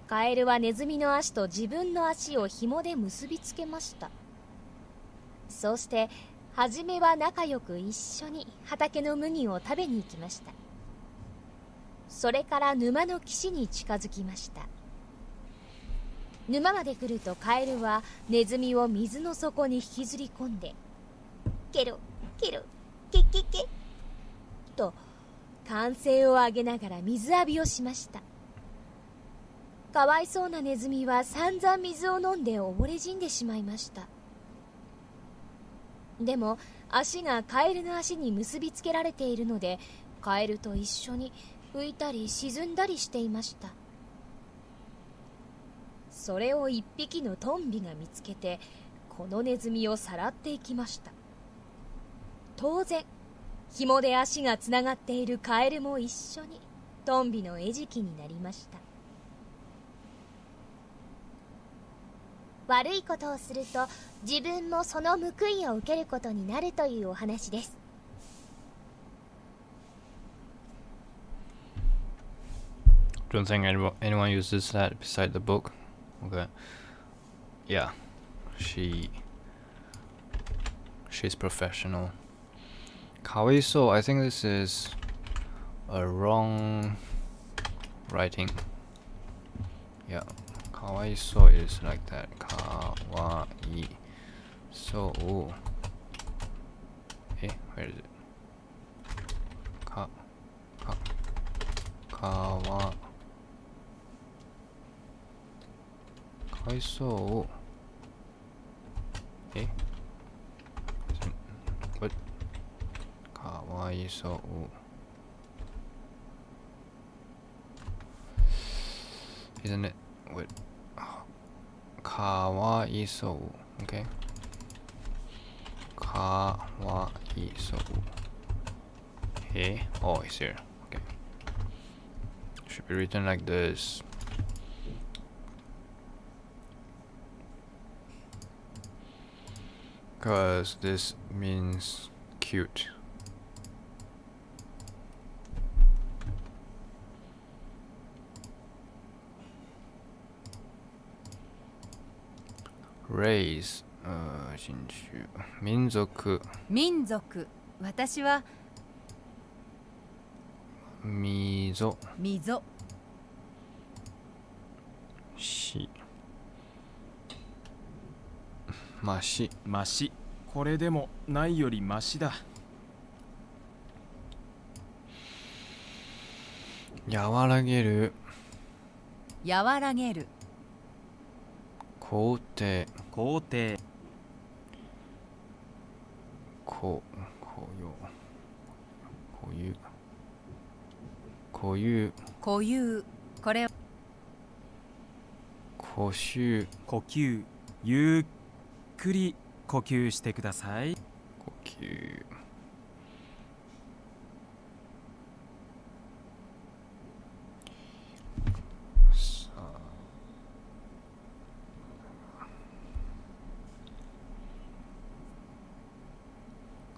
カエルはネズミの足と自分の足を紐で結びつけました。そうして初めは仲良く一緒に畑の麦を食べに行きました。それから沼の岸に近づきました。沼まで来るとカエルはネズミを水の底に引きずり込んで、ケロケロケケケと歓声を上げながら水浴びをしました。かわいそうなネズミは散々水を飲んで溺れ死んでしまいました。でも足がカエルの足に結びつけられているので、カエルと一緒に浮いたり沈んだりしていました。それを一匹のトンビが見つけて、このネズミをさらっていきました。当然紐で足がつながっているカエルも一緒にトンビの餌食になりました。悪いことをすると自分もその報いを受けることになるというお話です。Don't think anyone uses that beside the book. Okay. Yeah. She's professional. Kawaiso, I think this is a wrong writing. Yeah. Kawaiso is like that. Kawai. So. Hey, where is it? Kawa. かわいそう。え？かわいそう。Isn't it? Wait. かわいそう。Okay. かわいそう。え？ Oh, it's here. Okay. Should be written like this. Because this means cute. Raise 人種民族民族。私は溝溝。しましマシ。これでもないよりマシだ。和らげる和らげる。肯定肯定。固有固有。これ固臭呼吸。ゆっくり呼吸してください。呼吸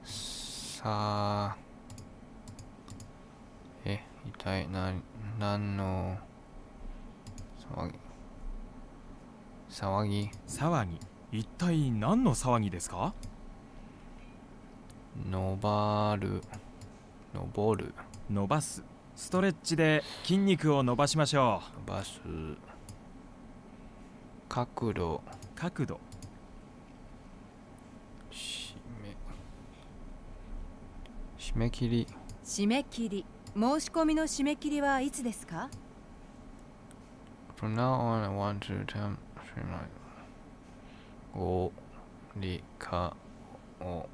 さあ一体何の騒ぎ騒ぎ。一体何の騒ぎですか？登る伸ばす。ストレッチで筋肉を伸ばしましょ伸ばす角度う。角度。締め切り締め切り。申し込みの締め切りはいつですか？ From now on I want to attempt streamline 合理化を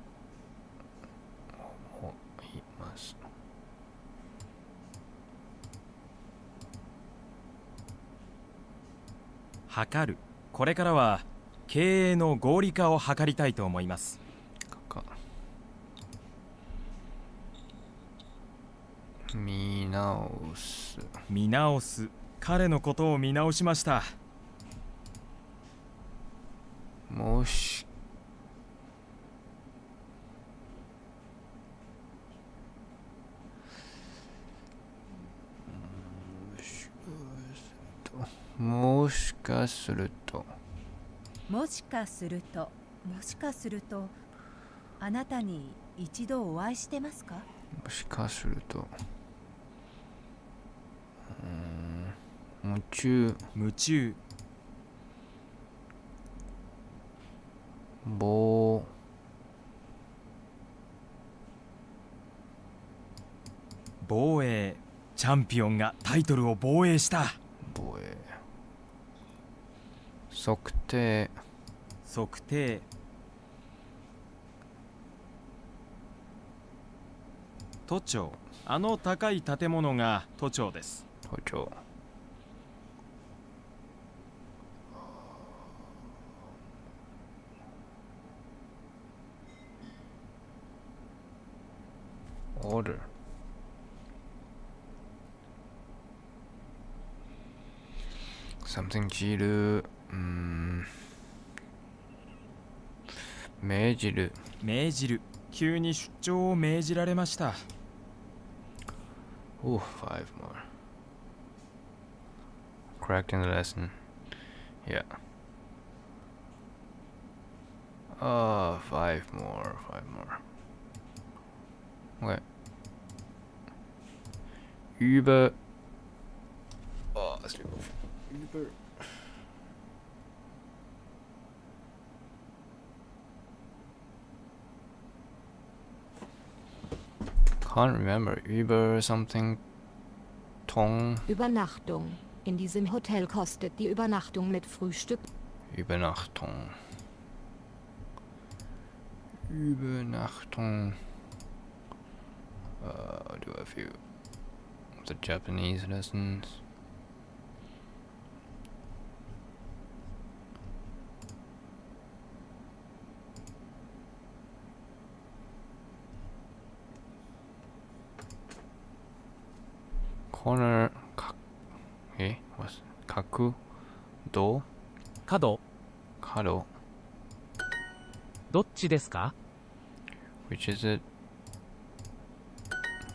思います。測る。これからは経営の合理化を図りたいと思います。か見直す。見直す。彼のことを見直しました。もしもしかするともしかするとあなたに一度お会いしてますか？もしかすると夢中夢中。防防衛。チャンピオンがタイトルを防衛した。防衛測定測定。都庁。あの高い建物が都庁です。都庁order something じる命じる。命じる。急に出張を命じられました。5 more correcting the lesson. Yeah. 5 more. Okay. Über. Let's do Über. Can't remember. Über something. Tong. Übernachtung. In diesem Hotel kostet die Übernachtung mit Frühstück. Übernachtung. Übernachtung. Do a few of the Japanese lessons. Corner. What's 角度角角どっちですか？ Which is it?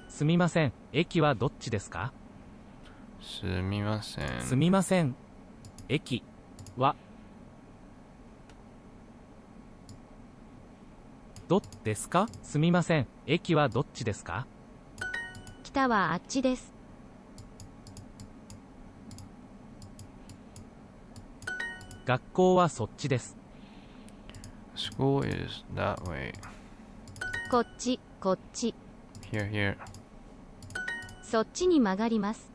すみません、駅はどっちですか？すみません。すみません、駅はどっですか？すみません、駅はどっちですか？北はあっちです。学校はそっちです。School is that way. こっち、こっち。Here, here. そっちに曲がります。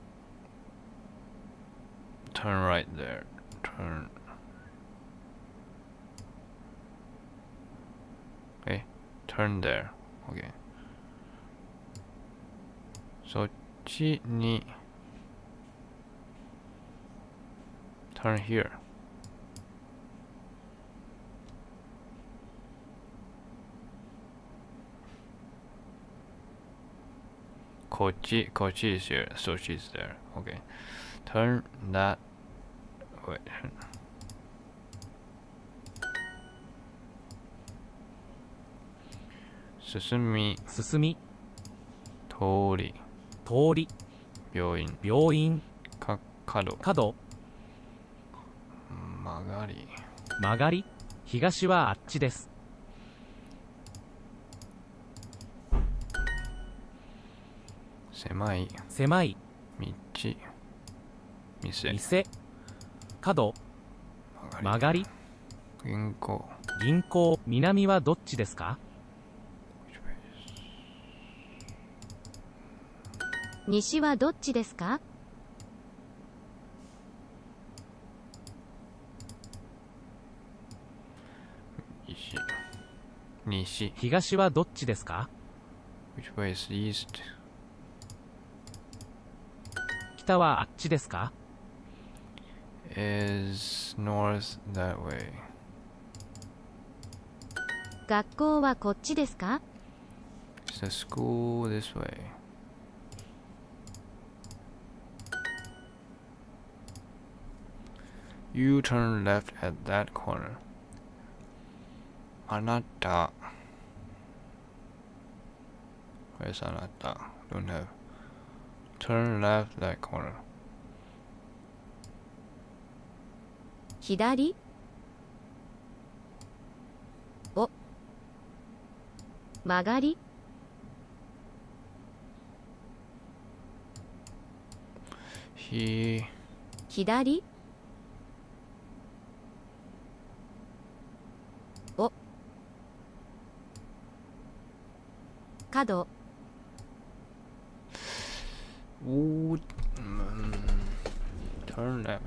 Turn right there. Turn. Turn there. Okay. そっちに Turn here. こっち is here, so she's there. Okay. Turn that. Wait. 進み進み、通り通り、病院病院、角角、曲がり曲がり、東はあっちです。狭い狭い、道店店、角、曲がり、銀行銀行、南はどっちですか？西はどっちですか？西東はどっちですか？ Which way is east? 北はあっちですか？ is north that way. 学校はこっちですか？ Is the school this way? You turn left at that corner. あなた Where's あなた Don't have. Turn left that corner. 左？お、曲がり？左？お、角？ Ooh, turn left.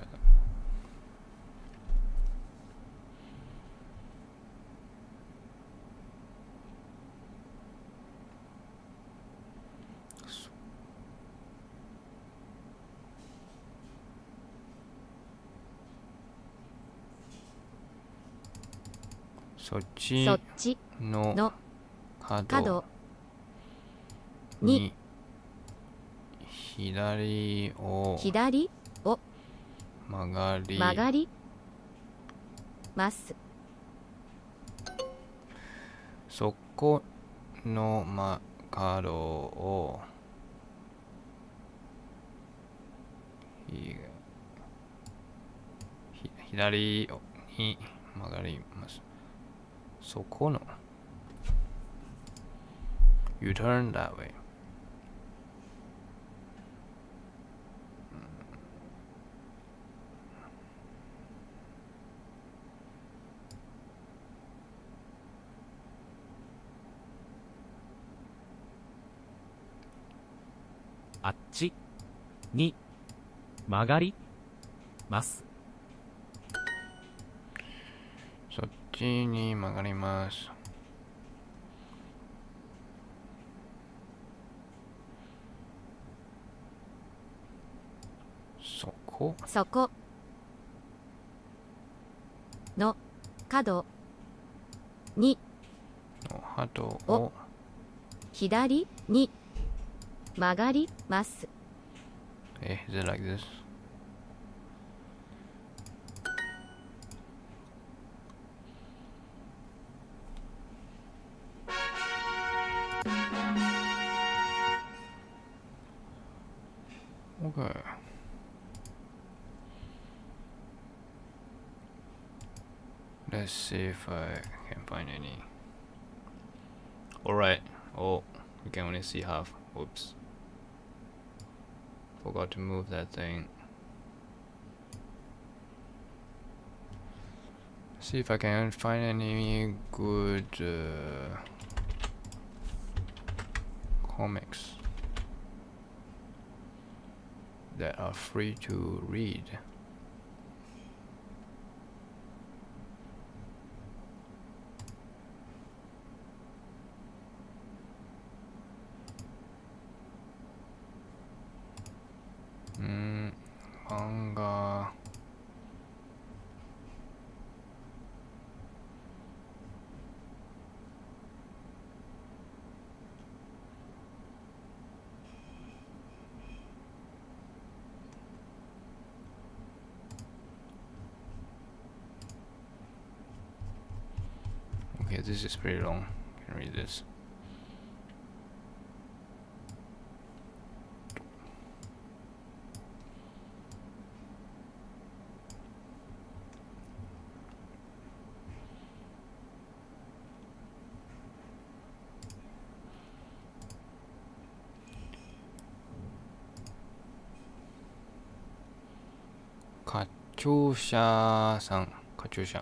So そっちのの角角にに左を左を曲がり曲がります。そこの角を左に曲がります。そこの You turn that way. あっちに曲がります。そっちに曲がります。そこそこの角にの角をお左に曲がります。Is it like this? Okay. Let's see if I can find any. Alright. Oh, we can only see half. Whoops. Forgot to move that thing. See if I can find any good comics that are free to read. Manga. Okay, this is pretty long. I can read this. 카츄샤 상 카츄샤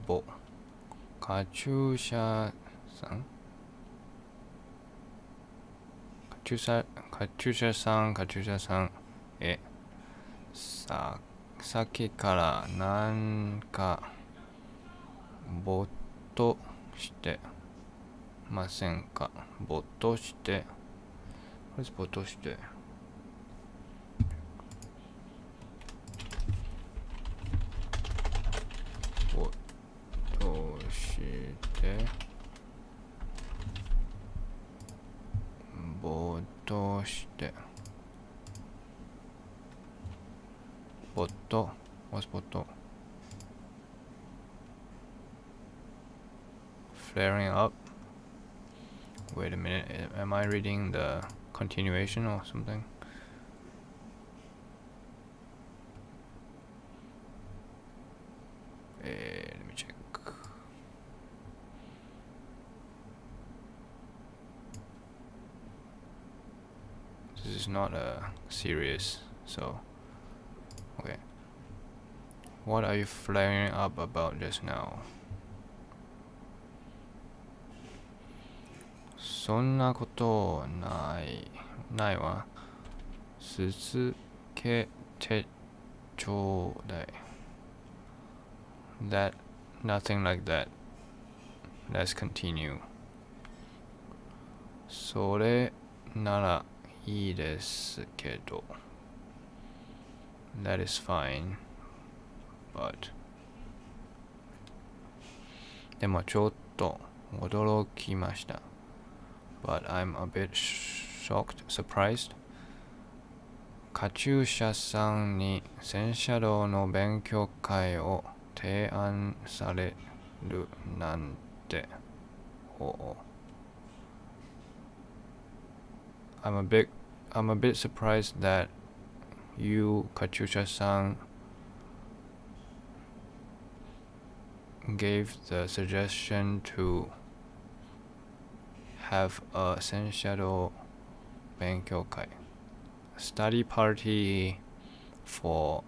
뭐 카츄샤 상 카츄샤 상 에さっきからなんかぼーっとしてませんか？ぼーっとしてぼーっとしてとして。ボット What's ボット Flaring up. Wait a minute, am I reading the continuation or something? Let me check. This is not serious, so okay. What are you flaring up about just now? そんなことないわ。続けてちょうだい。That, nothing like that. Let's continue. それならいいですけど。That is fine. But でもちょっと驚きました。But I'm a bit shocked, surprised. カチューシャさんに戦車道の勉強会を提案されるなんて。I'm a bit surprised that you, Katyusha-san, gave the suggestion to have a Senshadow Benkyokai study party for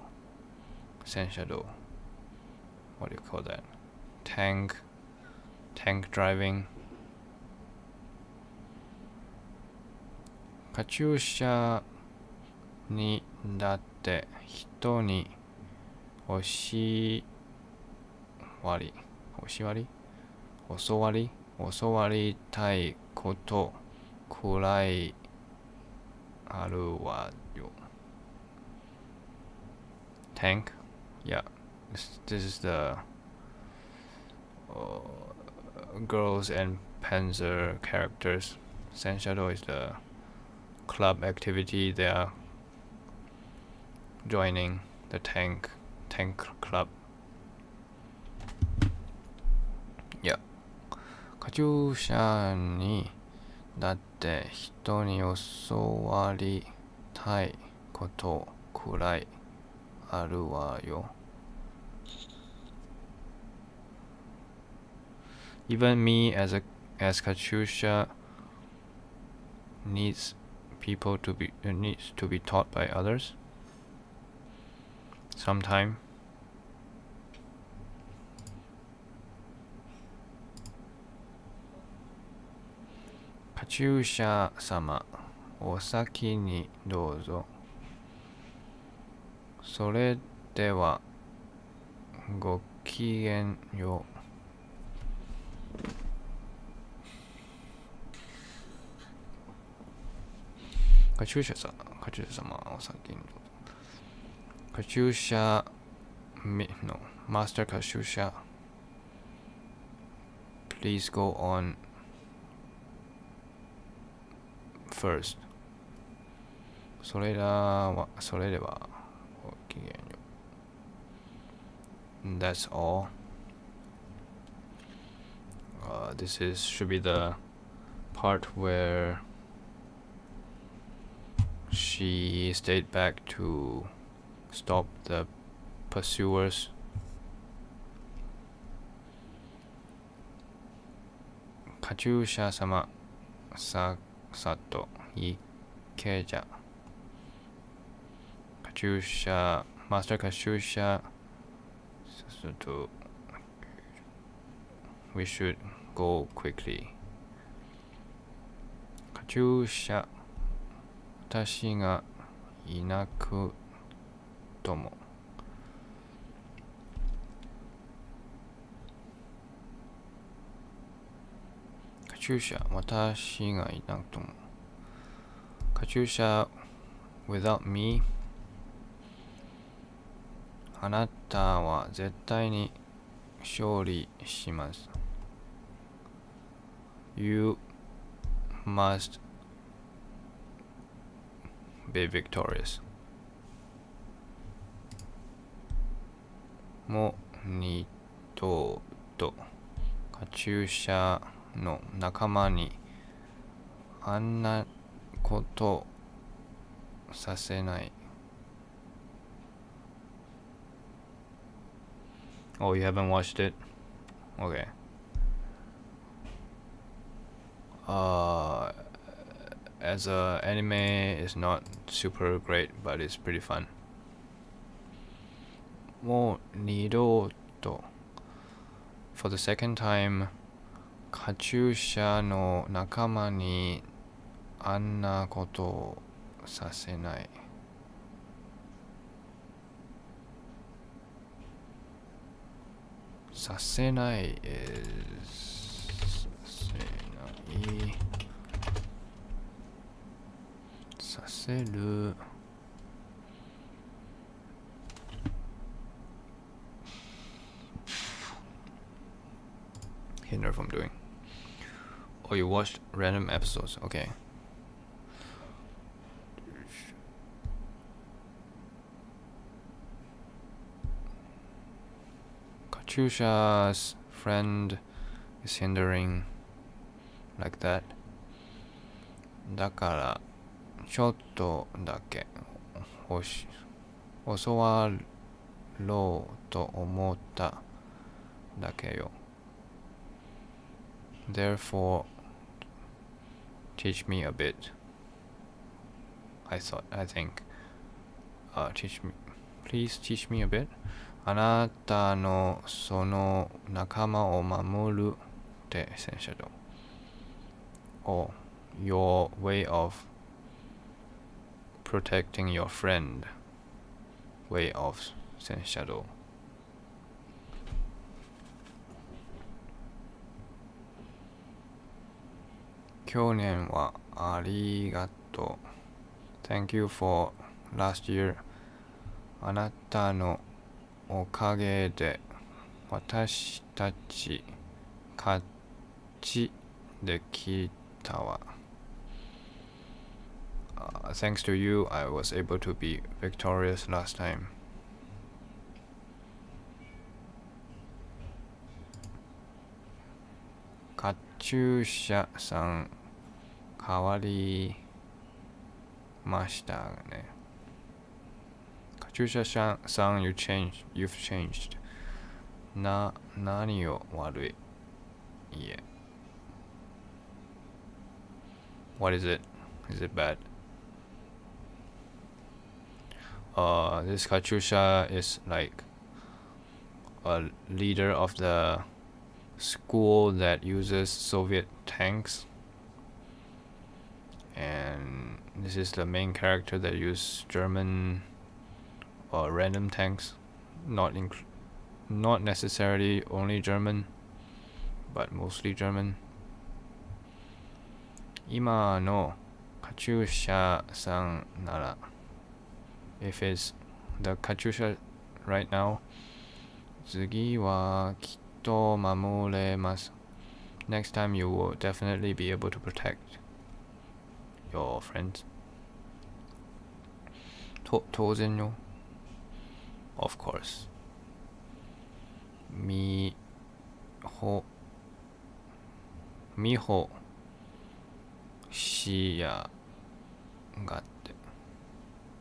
Senshadow. What do you call that? Tank driving. カチューシャにだって人に教わりたいことくらいあるわよ。Tank? Yeah. This is the girls and Panzer characters. Senshadow is the club activity. They are joining the tank club. Yeah. カチューシャにだって人に教わりたいことくらいあるわよ。Even me as Katyusha needs to be taught by others sometime. カチューシャ様、お先にどうぞ。それではごきげんよう。カチューシャ様、お先にどうぞ。カチューシャ、no, Master Katyusha, please go on first. それではごきげんよう。That's all. This should be the part where she stayed back to stop the pursuers. カチューシャ様、さっと行けじゃ。カチューシャ、マスターカチューシャ、so we should go quickly. カチューシャ、私がいなくとも。カチューシャ、私がいなくとも。カチューシャ、without me、あなたは絶対に勝利します。You must be victorious. も二度とカチューシャの仲間にあんなことさせない。Oh, you haven't watched it? Okay. As a anime, it's not super great, but it's pretty fun. もう二度と For the second time, カチューシャの仲間にあんなことをさせない。させない is させる hinder from doing. Oh, you watched random episodes. Okay. Katyusha's friend is hindering like that. だからちょっとだけ教わろうと思っただけよ。Therefore, teach me a bit. I think. Please teach me a bit. あなたのその仲間を守るって戦車道。Oh, your way of protecting your friend. Way of 戦車道。去年はありがとう。Thank you for last year. あなたのおかげで私たち勝ちできたわ。Thanks to you, I was able to be victorious last time. カチューシャさん変わりましたね。カチューシャさん you've changed. 何を悪い？いえ。What is it? Is it bad? This Katyusha is like a leader of the school that uses Soviet tanks, and this is the main character that uses German or random tanks, not necessarily only German, but mostly German. 今のカチューシャさんなら if it's the Katyusha right now, 次はきっと守れます。Next time you will definitely be able to protect your friends. 当然よ。Of course. みほしやがって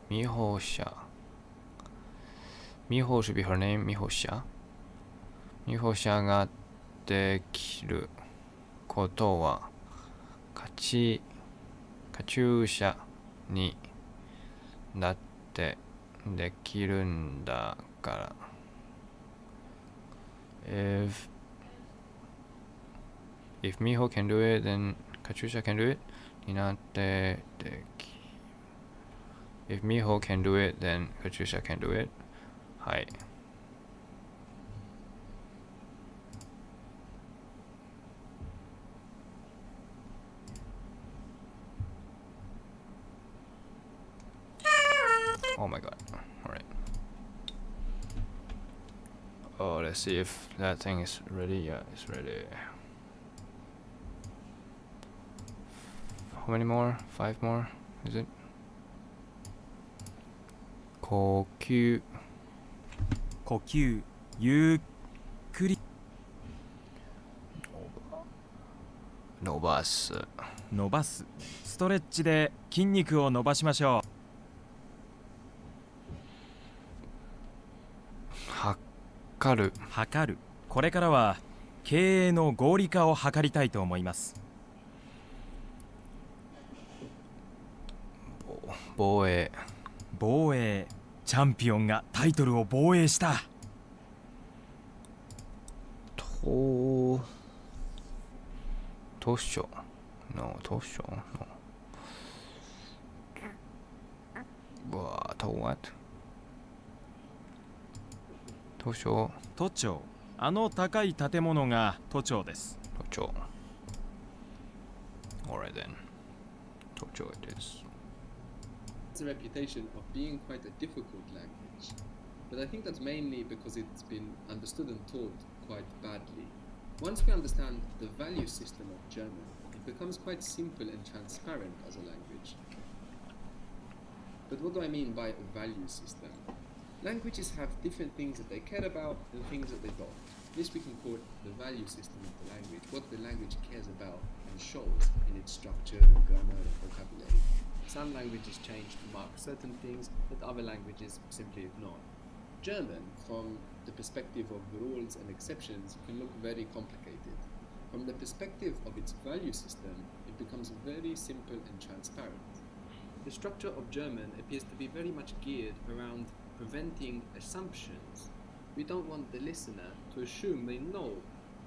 みほしゃみほ should be her name. みほしゃみほしゃができることはカチューシャにだってできるんだから。If Miho can do it, then Katyusha can do it. になってでき If Miho can do it, then Katyusha can do it. はい。Oh my god. Alright. Oh, let's see if that thing is ready. Yeah, it's ready. How many more? 5 more? Is it? 呼吸呼吸ゆっくり伸ばす伸ばすストレッチで筋肉を伸ばしましょ測るう測るこれからは経営の合理化を図りたいと思います。防衛防衛チャンピオンがタイトルを防衛した。図書 No 図書 No What 図書都庁あの高い建物が都庁です。都庁 Alright then 都庁 it is It's a reputation of being quite a difficult language, but I think that's mainly because it's been understood and taught quite badly. Once we understand the value system of German, it becomes quite simple and transparent as a language. But what do I mean by a value system? Languages have different things that they care about and things that they don't. This we can call the value system of the language, what the language cares about and shows in its structure and grammar and vocabulary. Some languages change to mark certain things that other languages simply ignore. German, from the perspective of rules and exceptions, can look very complicated. From the perspective of its value system, it becomes very simple and transparent. The structure of German appears to be very much geared around preventing assumptions. We don't want the listener to assume they know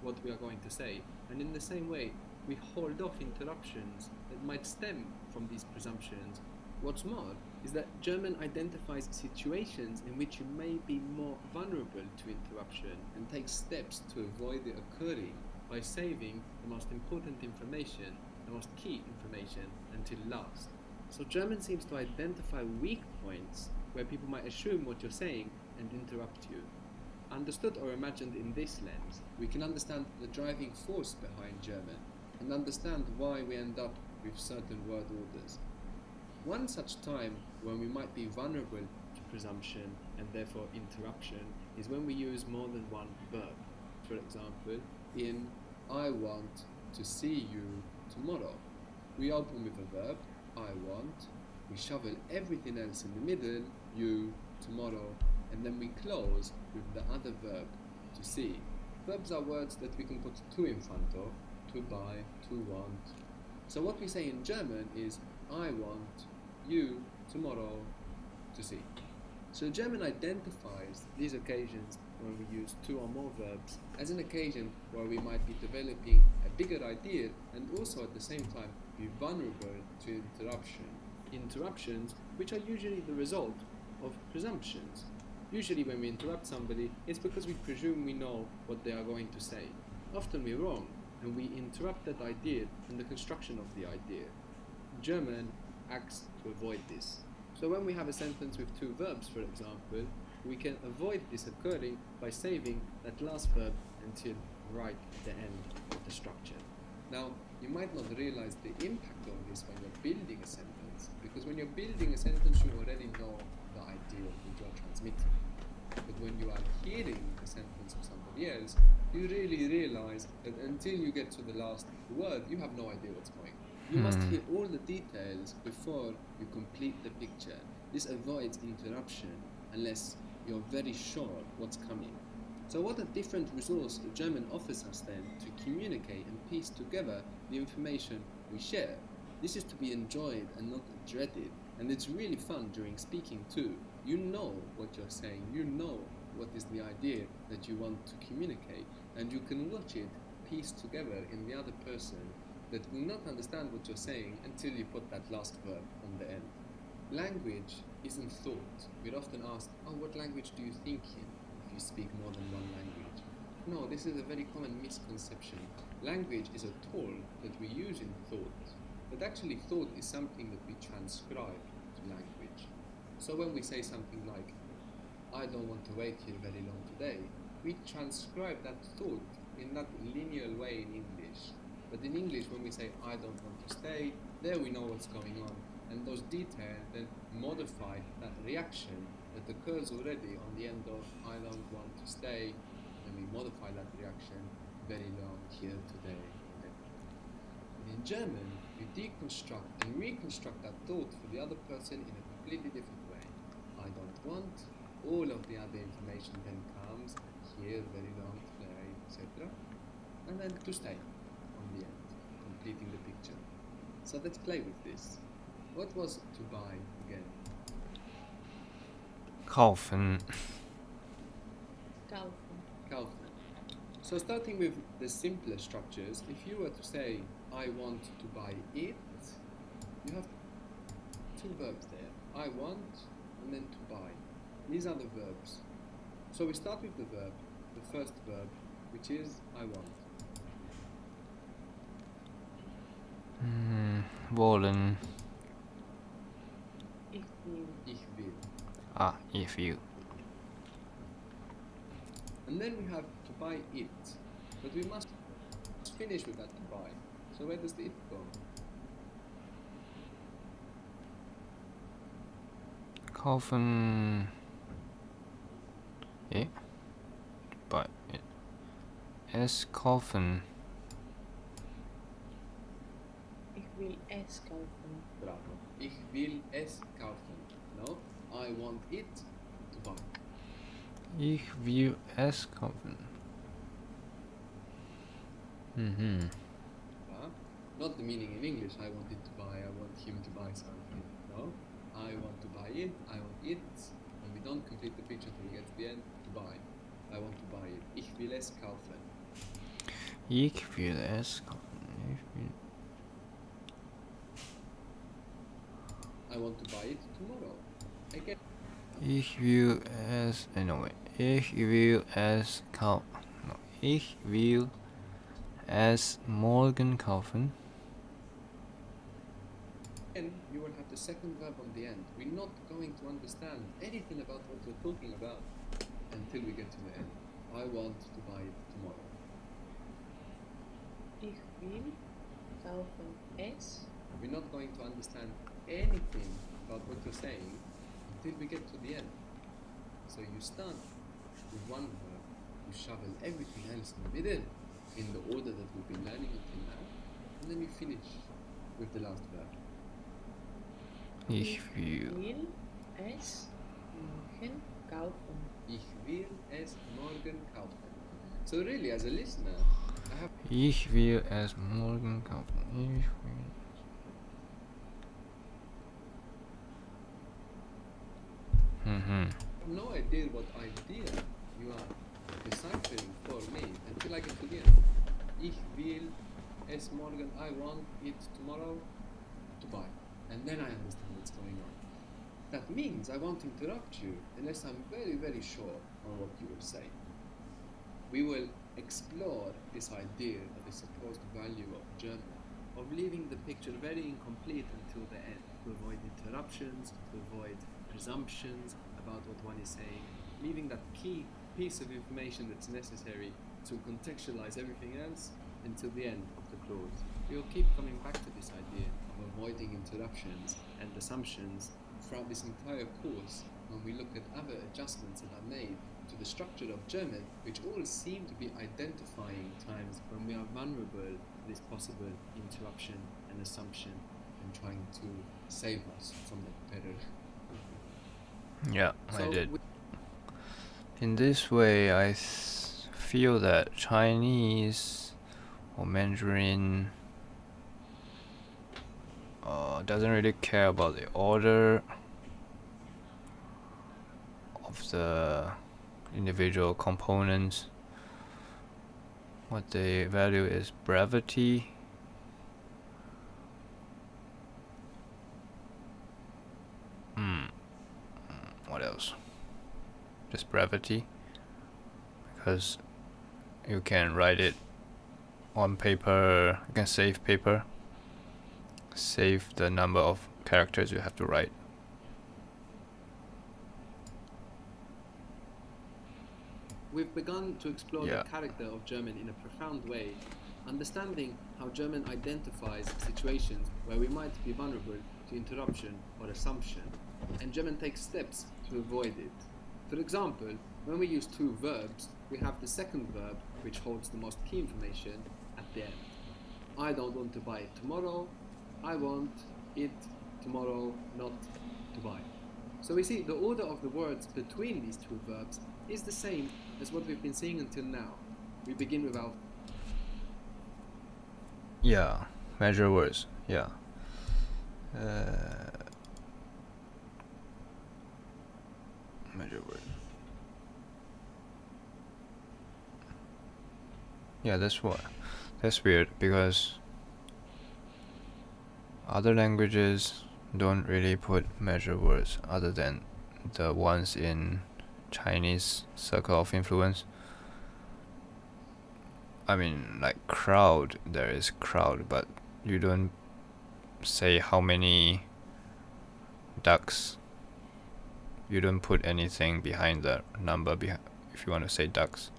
what we are going to say, and in the same way, we hold off interruptions that might stem from these presumptions. What's more is that German identifies situations in which you may be more vulnerable to interruption and takes steps to avoid it occurring by saving the most important information, the most key information, until last. So German seems to identify weak points where people might assume what you're saying and interrupt you. Understood or imagined in this lens, we can understand the driving force behind German and understand why we end up with certain word orders. One such time when we might be vulnerable to presumption and therefore interruption is when we use more than one verb. For example, in I want to see you tomorrow. We open with a verb, I want, we shovel everything else in the middle, you, tomorrow, and then we close with the other verb, to see. Verbs are words that we can put to in front of, to buy, to want. So what we say in German is I want you tomorrow to see. So German identifies these occasions when we use two or more verbs as an occasion where we might be developing a bigger idea and also at the same time be vulnerable to interruption. Interruptions which are usually the result of presumptions. Usually when we interrupt somebody, it's because we presume we know what they are going to say. Often we're wrong, and we interrupt that idea and the construction of the idea. German acts to avoid this. So when we have a sentence with two verbs, for example, we can avoid this occurring by saving that last verb until right at the end of the structure. Now, you might not realize the impact of this when you're building a sentence, because when you're building a sentence, you already know the idea that you're transmitting. But when you are hearing the sentence of somebody else, you really realize that until you get to the last word, you have no idea what's going on. You must hear all the details before you complete the picture. This avoids interruption unless you're very sure what's coming. So what a different resource German offers us then to communicate and piece together the information we share. This is to be enjoyed and not dreaded, and it's really fun during speaking too. You know what you're saying, you know what is the idea that you want to communicate, and you can watch it pieced together in the other person that will not understand what you're saying until you put that last verb on the end. Language isn't thought. We're often asked, what language do you think in if you speak more than one language? No, this is a very common misconception. Language is a tool that we use in thought, but actually thought is something that we transcribe to language. So when we say something like, I don't want to wait here very long today, we transcribe that thought in that linear way in English. But in English, when we say, I don't want to stay, there we know what's going on. And those details then modify that reaction that occurs already on the end of I don't want to stay, and we modify that reaction very long here today. Okay. And in German, we deconstruct and reconstruct that thought for the other person in a completely different way. I don't want, all of the other information then comes here, very long, today, etc. And then to stay on the end, completing the picture. So let's play with this. What was to buy again? Kaufen. Kaufen. Kaufen. So starting with the simpler structures, if you were to say, I want to buy it, you have two verbs there. I want and then to buy. These are the verbs. So we start with the verb, the first verb, which is I want. Wollen. Ich will. Ich will. Ah, if you. And then we have to buy it. But we must finish with that to buy. So where does the it go? Kaufen. But es kaufen. Ich will es kaufen. Bravo. Ich will es kaufen. No? I want it to buy. Ich will es kaufen. Not the meaning in English, I want it to buy, I want him to buy something. No? I want to buy it, I want it, and we don't complete the picture until we get to the end, to buy. I want to buy it. Ich will es kaufen. Ich will es kaufen. I want to buy it tomorrow. Again. Ich will es. No, wait. Ich will es kaufen. No. Ich will es morgen kaufen. Then you will have the second verb on the end. We're not going to understand anything about what we're talking about until we get to the end. I want to buy it tomorrow. Ich will kaufen es. We're not going to understand anything about what you're saying until we get to the end. So you start with one verb, you shovel everything else in the middle in the order that we've been learning until now, and then you finish with the last verb. Ich will. will es morgen kaufen. Ich will es morgen kaufen. So really, as a listener, I have Ich will es morgen kaufen. Ich will. no idea what idea you are deciphering for me until I get to the end. Ich will es morgen, I want it tomorrow to buy. And then I understand what's going on. That means I won't interrupt you unless I'm very, very sure on what you will say. We will explore this idea of the supposed value of German, of leaving the picture very incomplete until the end, to avoid interruptions, to avoid presumptions about what one is saying, leaving that key piece of information that's necessary to contextualize everything else until the end of the clause. We will keep coming back to this idea of avoiding interruptions and assumptions throughout this entire course when we look at other adjustments that are made to the structure of German, which all seem to be identifying times when we are vulnerable to this possible interruption and assumption and trying to save us from that terror. Yeah, So I did. we- In this way, I feel that Chinese or Mandarin doesn't really care about the order of the individual components. What they value is brevity. What else? Just brevity, because you can write it on paper, you can save paper, save the number of characters you have to write. We've begun to explore Yeah. the character of German in a profound way, understanding how German identifies situations where we might be vulnerable to interruption or assumption, and German takes steps to avoid it. For example, when we use two verbs, we have the second verb, which holds the most key information, at the end. I don't want to buy it tomorrow. I want it tomorrow not to buy. So we see the order of the words between these two verbs is the same as what we've been seeing until now. We begin with our measure words. Measure word. That's weird because other languages don't really put measure words other than the ones in Chinese circle of influence. I mean, like crowd, there is crowd, but you don't say how many ducks. You don't put anything behind the number if you want to say ducks.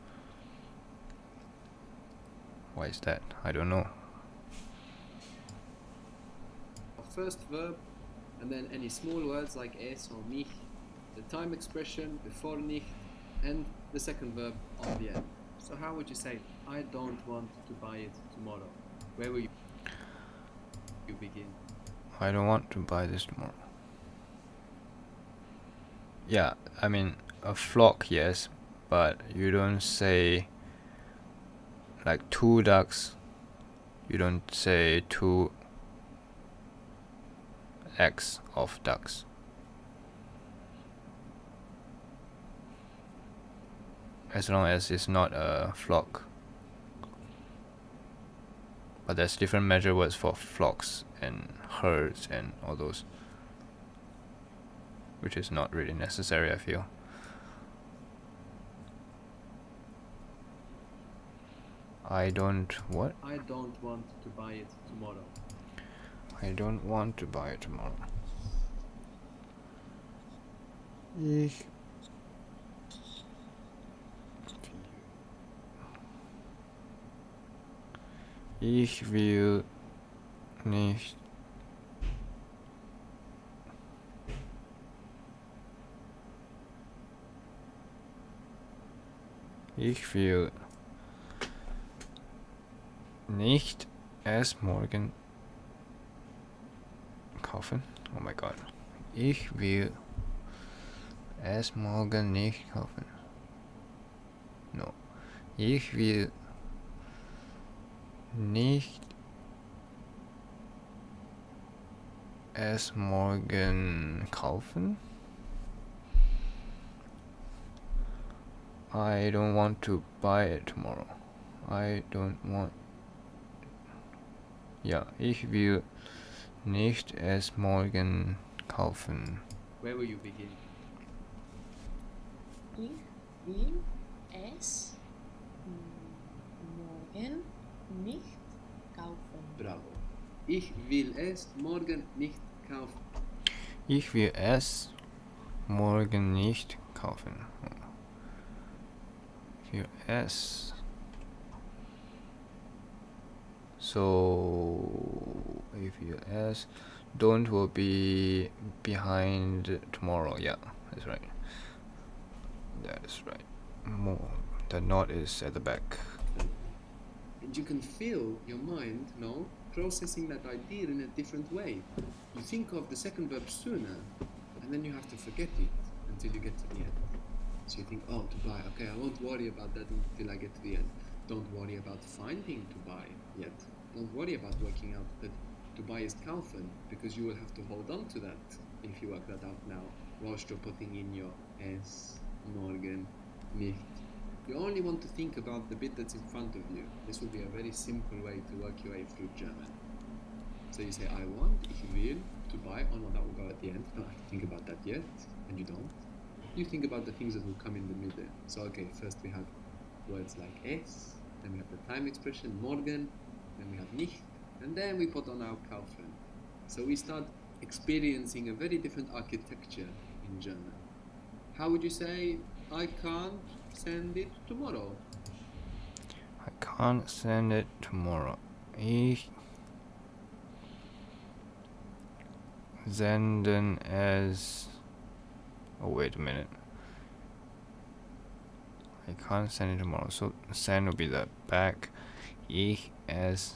Why is that? I don't know. first verb, and then any small words like es or mich, the time expression before nicht, and the second verb on the end. So how would you say, I don't want to buy it tomorrow? Where will you begin? I don't want to buy this tomorrow. Yeah, I mean, a flock, yes, but you don't say like 2 ducks. You don't say 2 eggs of ducks. As long as it's not a flock. But there's different measure words for flocks and herds and all those, which is not really necessary, I feel. I don't what? I don't want to buy it tomorrow. I don't want to buy it tomorrow. Ich will nicht erst morgen kaufen. Oh my god. Ich will erst morgen nicht kaufen. No. Ich will nicht erst morgen kaufen. I don't want to buy it tomorrow. I don't want. Ja, ich will nicht erst morgen kaufen. Where will you begin? Ich will es morgen nicht kaufen. Bravo. Ich will es morgen nicht kaufen. Ich will es morgen nicht kaufen. Ich will es. So if you ask, don't will be behind tomorrow. Yeah, that's right. That is right. More. The knot is at the back. And you can feel your mind, no, processing that idea in a different way. You think of the second verb sooner, and then you have to forget it until you get to the end. So you think, oh, to buy, okay, I won't worry about that until I get to the end. Don't worry about finding to buy yet. Don't worry about working out that to buy is kaufen, because you will have to hold on to that if you work that out now, whilst you're putting in your es, morgen, nicht. You only want to think about the bit that's in front of you. This will be a very simple way to work your way through German. So you say, I want, ich will, to buy. Oh no, that will go at the end. No, I have to think about that yet. And you don't. You think about the things that will come in the middle. So okay, first we have words like es, then we have the time expression, morgen, then we have nicht, and then we put on our kaufen. So we start experiencing a very different architecture in German. How would you say, I can't send it tomorrow? I can't send it tomorrow. Ich senden es Oh, wait a minute. I can't send it tomorrow. So send will be the back. Ich es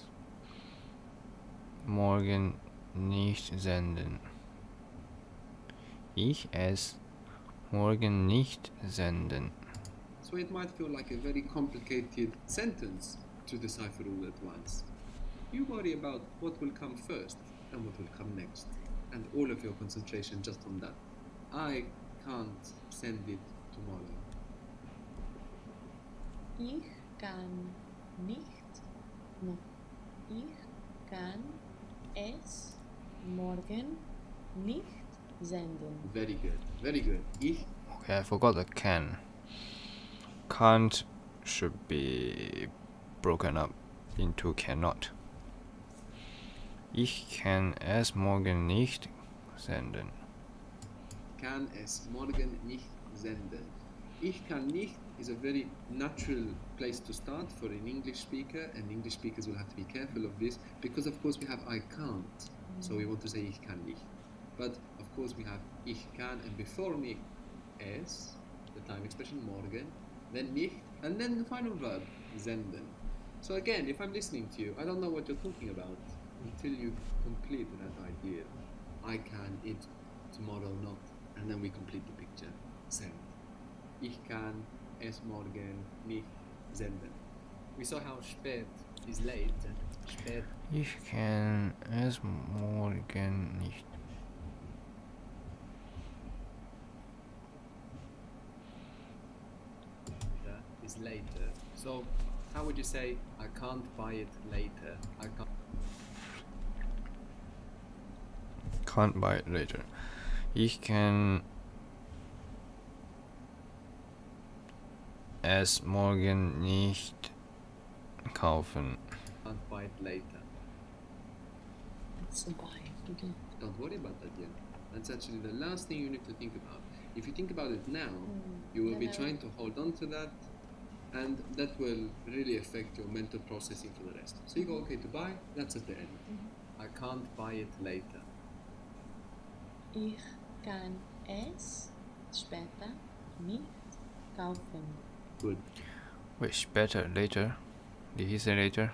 morgen nicht senden. Ich es morgen nicht senden. So it might feel like a very complicated sentence to decipher all at once. You worry about what will come first and what will come next, and all of your concentration just on that. I can't send it tomorrow. Ich kann nicht. No. Ich kann es morgen nicht senden. Very good, very good. Ich Okay, I forgot the can. Can't should be broken up into cannot. Ich kann es morgen nicht senden. kann es morgen nicht senden. Ich kann nicht is a very natural place to start for an English speaker, and English speakers will have to be careful of this because, of course, we have I can't, so we want to say ich kann nicht. But of course, we have ich kann, and before me, es, the time expression morgen, then nicht, and then the final verb, senden. So again, if I'm listening to you, I don't know what you're talking about until you complete that idea. I can, it, tomorrow, not, and then we complete the picture. Send. Ich kann es morgen nicht senden. We saw how spät is late. Spät Ich kann es morgen nicht. is later. So how would you say I can't buy it later? I Can't buy it later. Ich kann es morgen nicht kaufen. can't buy it later. It's a buy. Okay. Don't worry about that yet. That's actually the last thing you need to think about. If you think about it now, you will be trying to hold on to that, and that will really affect your mental processing for the rest. So you go, okay, to buy, that's at the end. I can't buy it later. Ich kann es später nicht kaufen. Good. Wait, better later. Did he say later?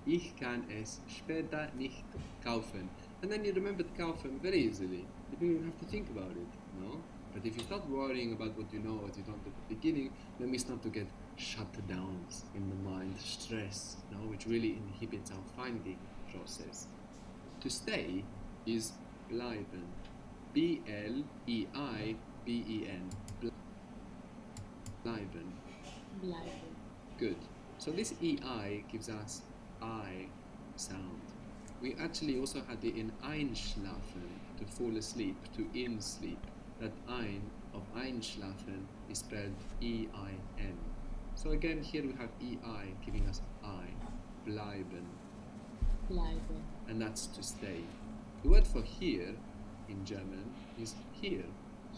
Ich kann es später nicht kaufen. And then you remember kaufen very easily. You don't even have to think about it, no? But if you start worrying about what you know, what you don't at the beginning, then we start to get shutdowns in the mind, stress, no? Which really inhibits our finding process. To stay is bleiben. B-L-E-I-B-E-N. Bleiben. Bleiben. Good. So this EI gives us I sound. We actually also had it in einschlafen, to fall asleep, to in sleep. That ein of einschlafen is spelled E-I-N. So again, here we have EI giving us I, bleiben, Bleiben. and that's to stay. The word for here in German is hier,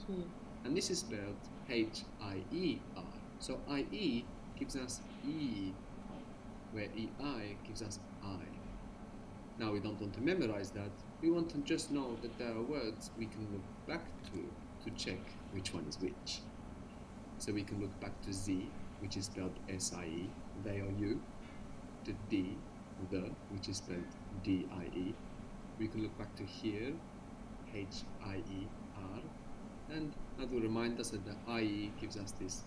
Hier. and this is spelled H-I-E-R. So I-E gives us E, where E-I gives us I. Now we don't want to memorize that, we want to just know that there are words we can look back to check which one is which. So we can look back to Z, which is spelled S-I-E, they or you, to D, the, which is spelled D-I-E. We can look back to here, H-I-E-R, and that will remind us that the I-E gives us this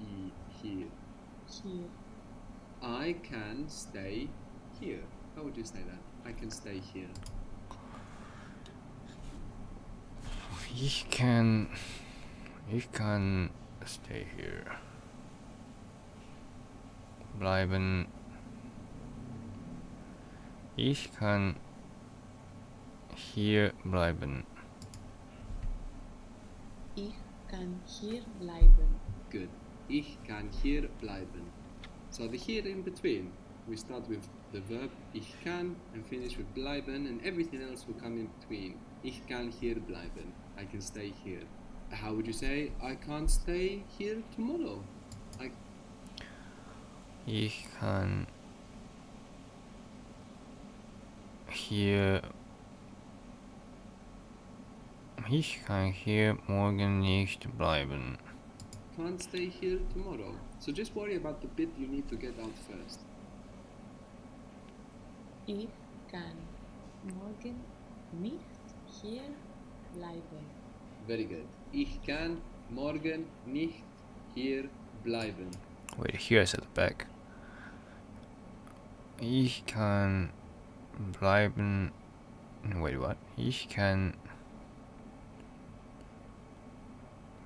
E here. Hier. I can stay here. How would you say that? I can stay here. Ich kann stay here. Bleiben. Ich kann hier bleiben. Ich kann hier bleiben. Good. Ich kann hier bleiben. So the here in between, we start with the verb ich kann and finish with bleiben, and everything else will come in between. Ich kann hier bleiben. I can stay here. How would you say I can't stay here tomorrow? Ich kann hier Ich kann hier morgen nicht bleiben. Can't stay here tomorrow. So just worry about the bit you need to get out first. Ich kann morgen nicht hier bleiben. Very good. Ich kann morgen nicht hier bleiben. Wait, here is at the back. Ich kann bleiben. Wait, what? Ich kann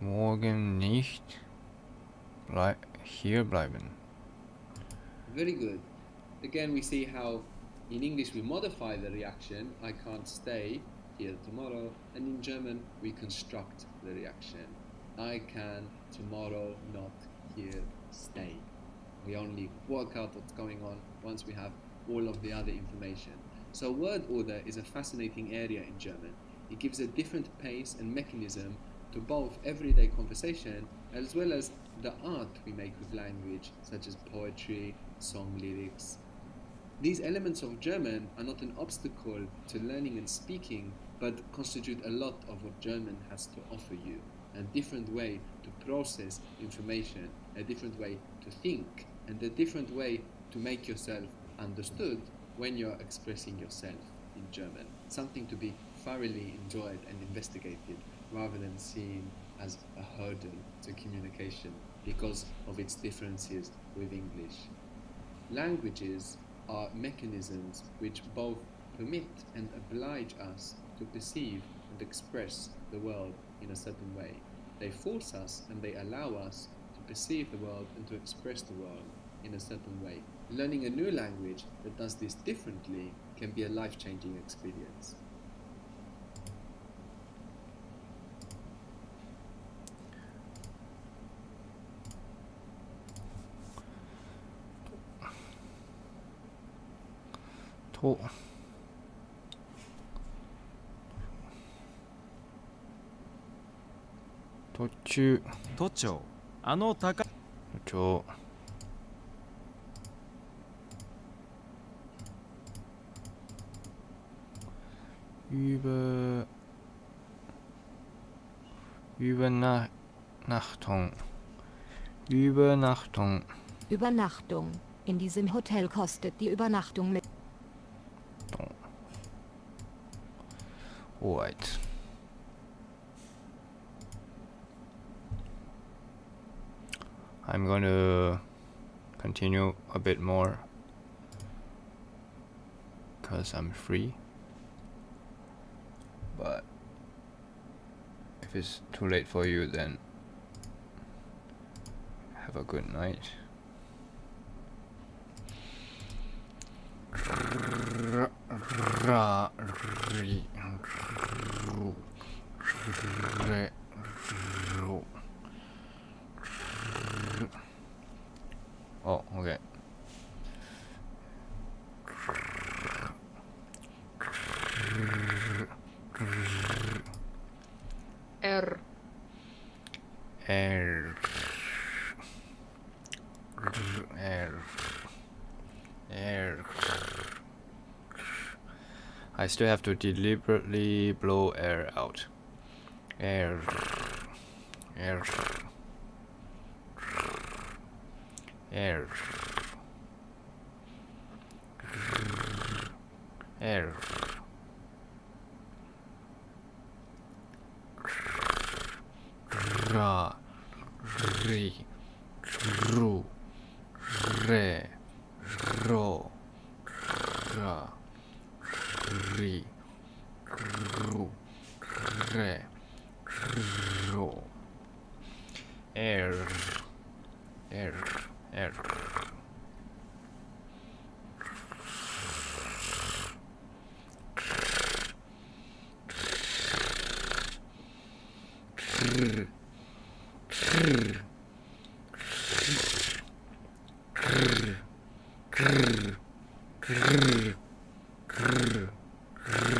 morgen nicht hier bleiben. Very good. Again, we see how in English we modify the reaction, I can't stay here tomorrow, and in German we construct the reaction, I can tomorrow not here stay. We only work out what's going on once we have all of the other information. So word order is a fascinating area in German. It gives a different pace and mechanism to both everyday conversation as well as the art we make with language, such as poetry, song lyrics. These elements of German are not an obstacle to learning and speaking, but constitute a lot of what German has to offer you. A different way to process information, a different way to think, and a different way to make yourself understood when you're expressing yourself in German. Something to be thoroughly enjoyed and investigated rather than seen as a hurdle to communication because of its differences with English. Languages are mechanisms which both permit and oblige us to perceive and express the world in a certain way. They force us and they allow us to perceive the world and to express the world in a certain way. Learning a new language that does this differently can be a life-changing experience.途中都庁あの高途中Übernachtung. Übernachtung. In diesem Hotel kostet die Übernachtung mit Alright. I'm going to continue a bit more because I'm free. But if it's too late for you, then have a good night. Oh, okay. R. R. I still have to deliberately blow air out. Air. Air. Air. Air. Ra. Ri. Ru. Re. Ro. Ra. Ri. Ru. Re. Ro. Air. Air. Air.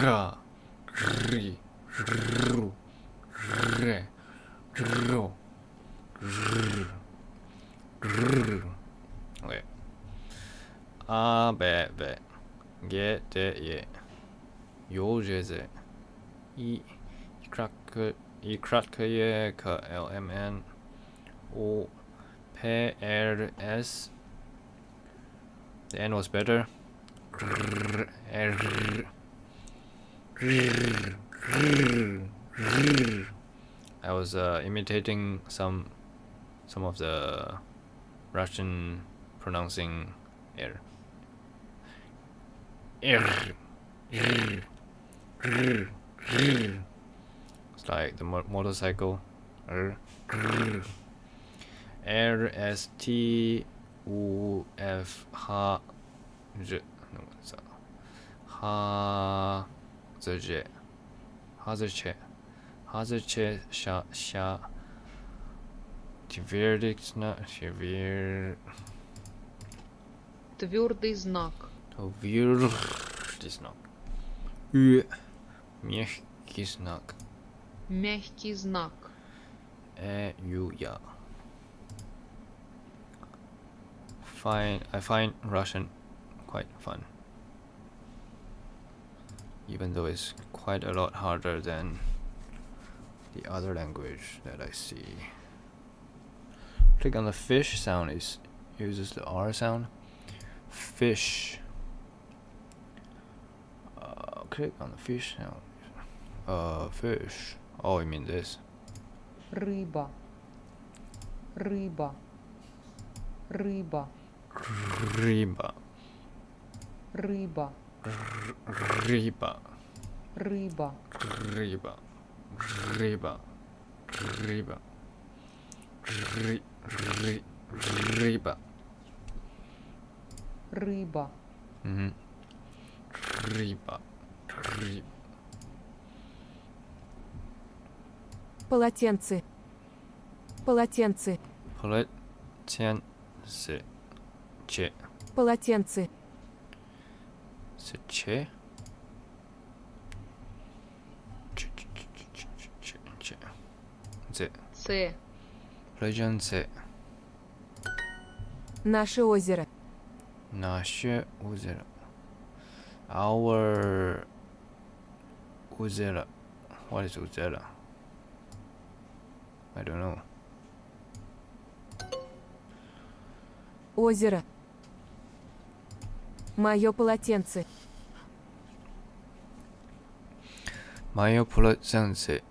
Ra. Ri. Ru. Re. Ro. Okay. A, B, B. G, D, E. Yo, J, Z. I, I kratkuje k LMN O PRS. The N was better. I was imitating some of the Russian pronouncing R. It's like the motorcycle. RSTUF H J. No, what's that? Hazerche. Hazerche sha. Твердый знак. Твердый знак. Твердый знак. Мягкий знак. Мягкий знак. Юя. I find Russian quite fun, even though it's quite a lot harder than the other language that I see. Click on the fish sound. It uses the R sound. Fish. Click on the fish sound. Fish. Oh, you mean this? Рыба. Рыба. Рыба. Рыба. Рыба. Рыба. Рыба. Рыба. Рыба. Рыба. Рыба. Рыба. Рыба. Полотенце. Полотенце. Полотенце. Че. Полотенце. Че. Ц. Полотенце. Наше озеро. Наше озеро. Our озеро. What is озеро? I don't know. Озеро. Мое полотенце. Мое полотенце.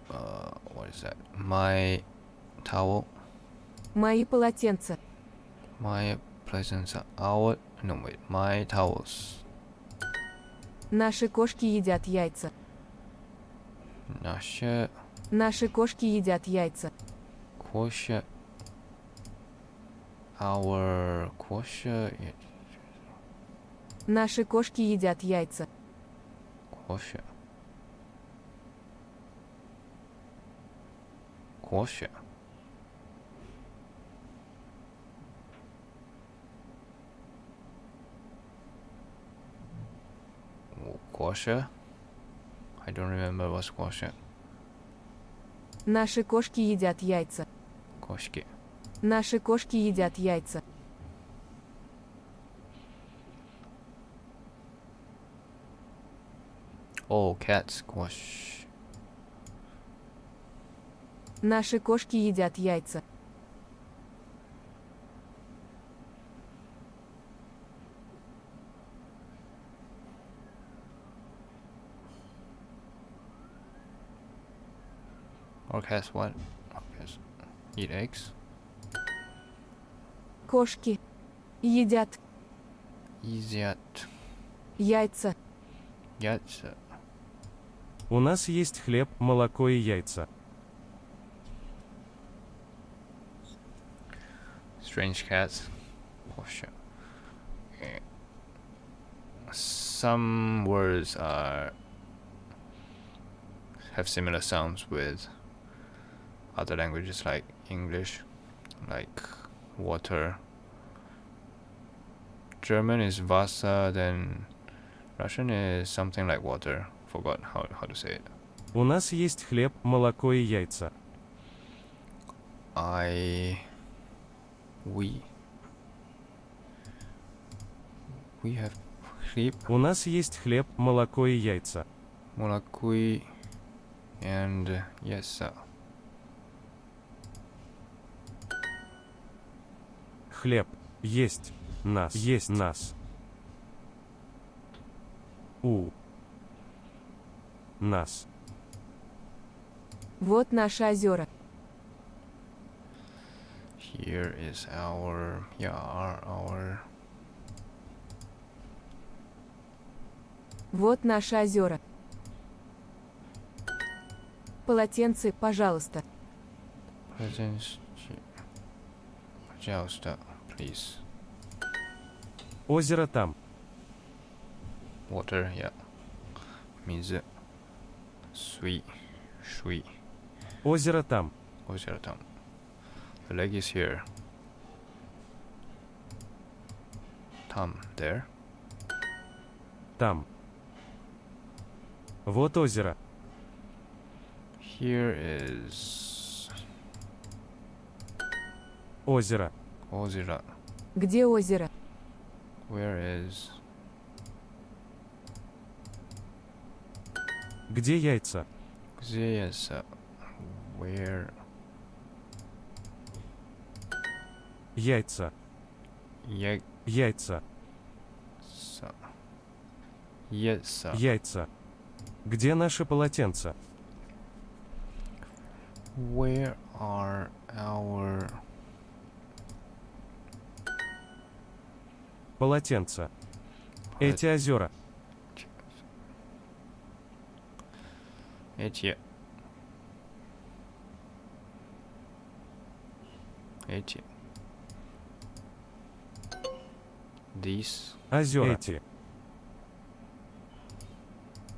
What is that? My towel. Мои полотенца. My полотенце. Our. No, wait. My towels. Наши кошки едят яйца. Наши кошки едят яйца. Кошка. Our кошка. Наши кошки едят яйца. Кошка. Кошка. Кошка. I don't remember what's кошка. Наши кошки едят яйца. Кошки. Наши кошки едят яйца. Oh, cats. Кош. Наши кошки едят яйца. Or cats what? Cats eat eggs. Кошки едят Едят яйца. яйца. У нас есть хлеб, молоко и яйца. Strange cats. Кошка. Some words have similar sounds with other languages like English, like water. German is Wasser, then Russian is something like water. Forgot how to say it. У нас есть хлеб, молоко и яйца. We have хлеб, У нас есть хлеб, молоко и яйца. молоко и And yes, sir. Хлеб. Есть. Нас. Есть нас. У. Нас. Вот наши озера. Here is our, yeah, our. Вот наши озера. Полотенце, пожалуйста. Пожалуйста, please. Озеро там. Water, yeah. 水. Sweet. Sweet. Озеро там. озеро там. The lake is here. Там, there. Там. Вот озеро. Here is озеро. озеро. Где озеро? Where is Где яйца? где яйца? Where Яйца. Яйца. Яйца. Яйца. Где наши полотенца? Where are our Полотенца. Эти озера. эти these Озера. Эти.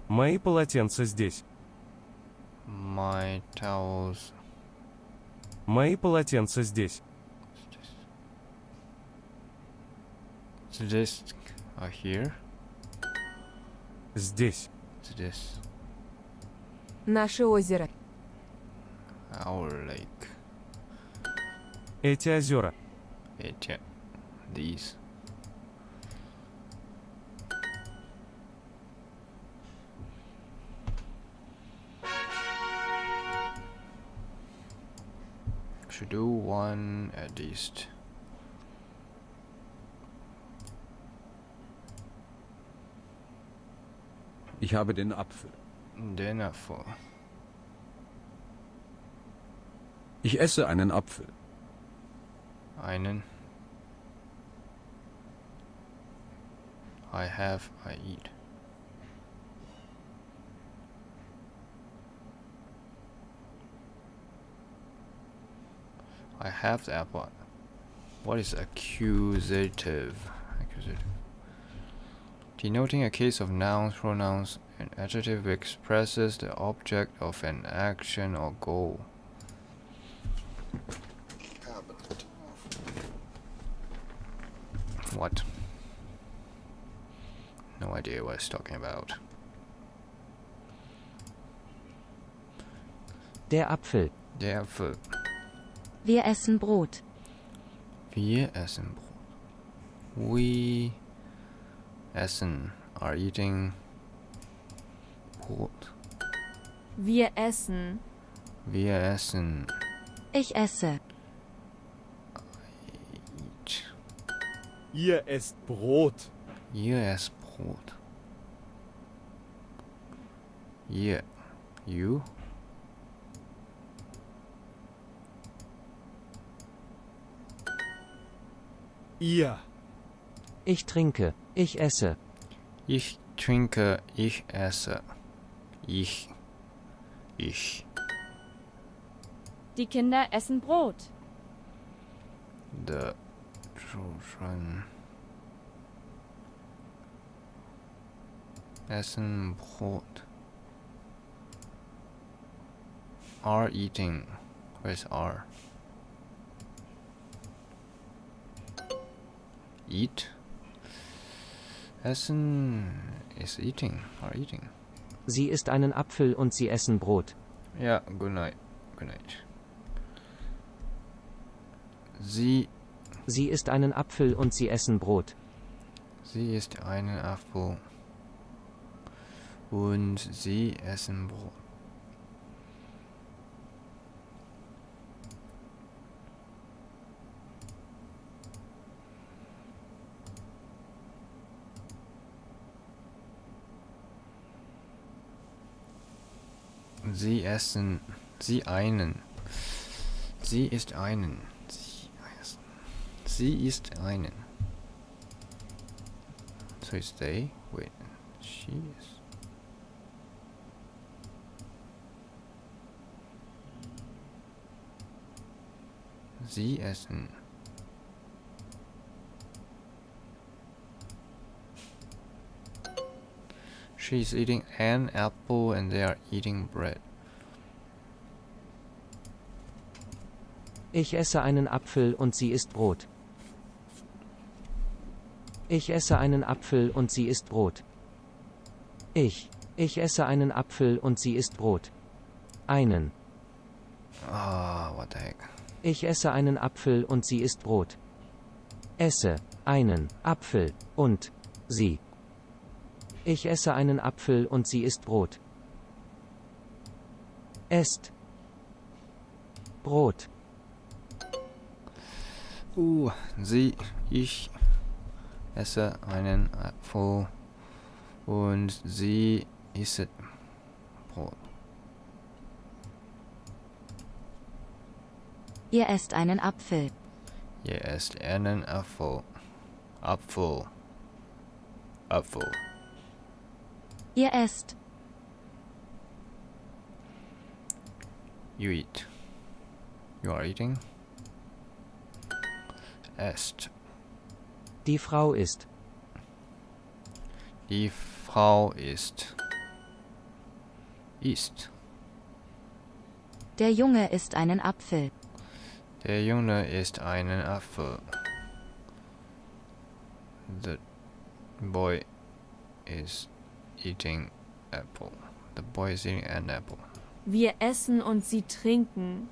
Мои полотенца здесь. my towels Мои полотенца здесь. здесь are here. Здесь. Здесь Наше озеро. our lake. Эти озера. эти these should do one at least. Ich habe den Apfel. Den Apfel. Ich esse einen Apfel. Einen. I have, I eat. I have the apple. What is accusative? Accusative. Denoting a case of nouns, pronouns, an adjective expresses the object of an action or goal. What? No idea what it's talking about. Der Apfel. Der Apfel. Wir essen Brot. Wir essen Brot. We essen are eating Brot. Wir essen. Wir essen. Ich esse. Eat. Ihr esst Brot. Ihr esst Brot. Ihr. You. Ihr. Ich trinke. Ich esse. Ich trinke. Ich esse. Ich. Ich. Die Kinder essen Brot. The children essen Brot. Are eating. Where's are? Eat. Essen is eating. Are eating. Sie isst einen Apfel und sie essen Brot. Yeah, good night. Good night. Sie isst einen Apfel und sie essen Brot. Sie isst einen Apfel und sie essen Brot. Sie essen. Sie einen. Sie ist einen. Sie essen. Sie ist einen. So it's they. Wait. She is. Sie essen. She's eating an apple and they are eating bread. Ich esse einen Apfel und sie isst Brot. Ich esse einen Apfel und sie isst Brot. Ich esse einen Apfel und sie isst Brot. Einen. Ah, what the heck. Ich esse einen Apfel und sie isst Brot. Esse einen Apfel und sie. Ich esse einen Apfel und sie isst Brot. Esst Brot. Sie, ich esse einen Apfel und sie isst Brot. Ihr esst einen Apfel. Ihr esst einen Apfel. Apfel. Apfel. Ihr esst. You eat. You are eating. Esst. Die Frau isst. Die Frau isst. Isst. Der Junge isst einen Apfel. Der Junge isst einen Apfel. The boy is eating apple. The boy is eating an apple. Wir essen und sie trinken.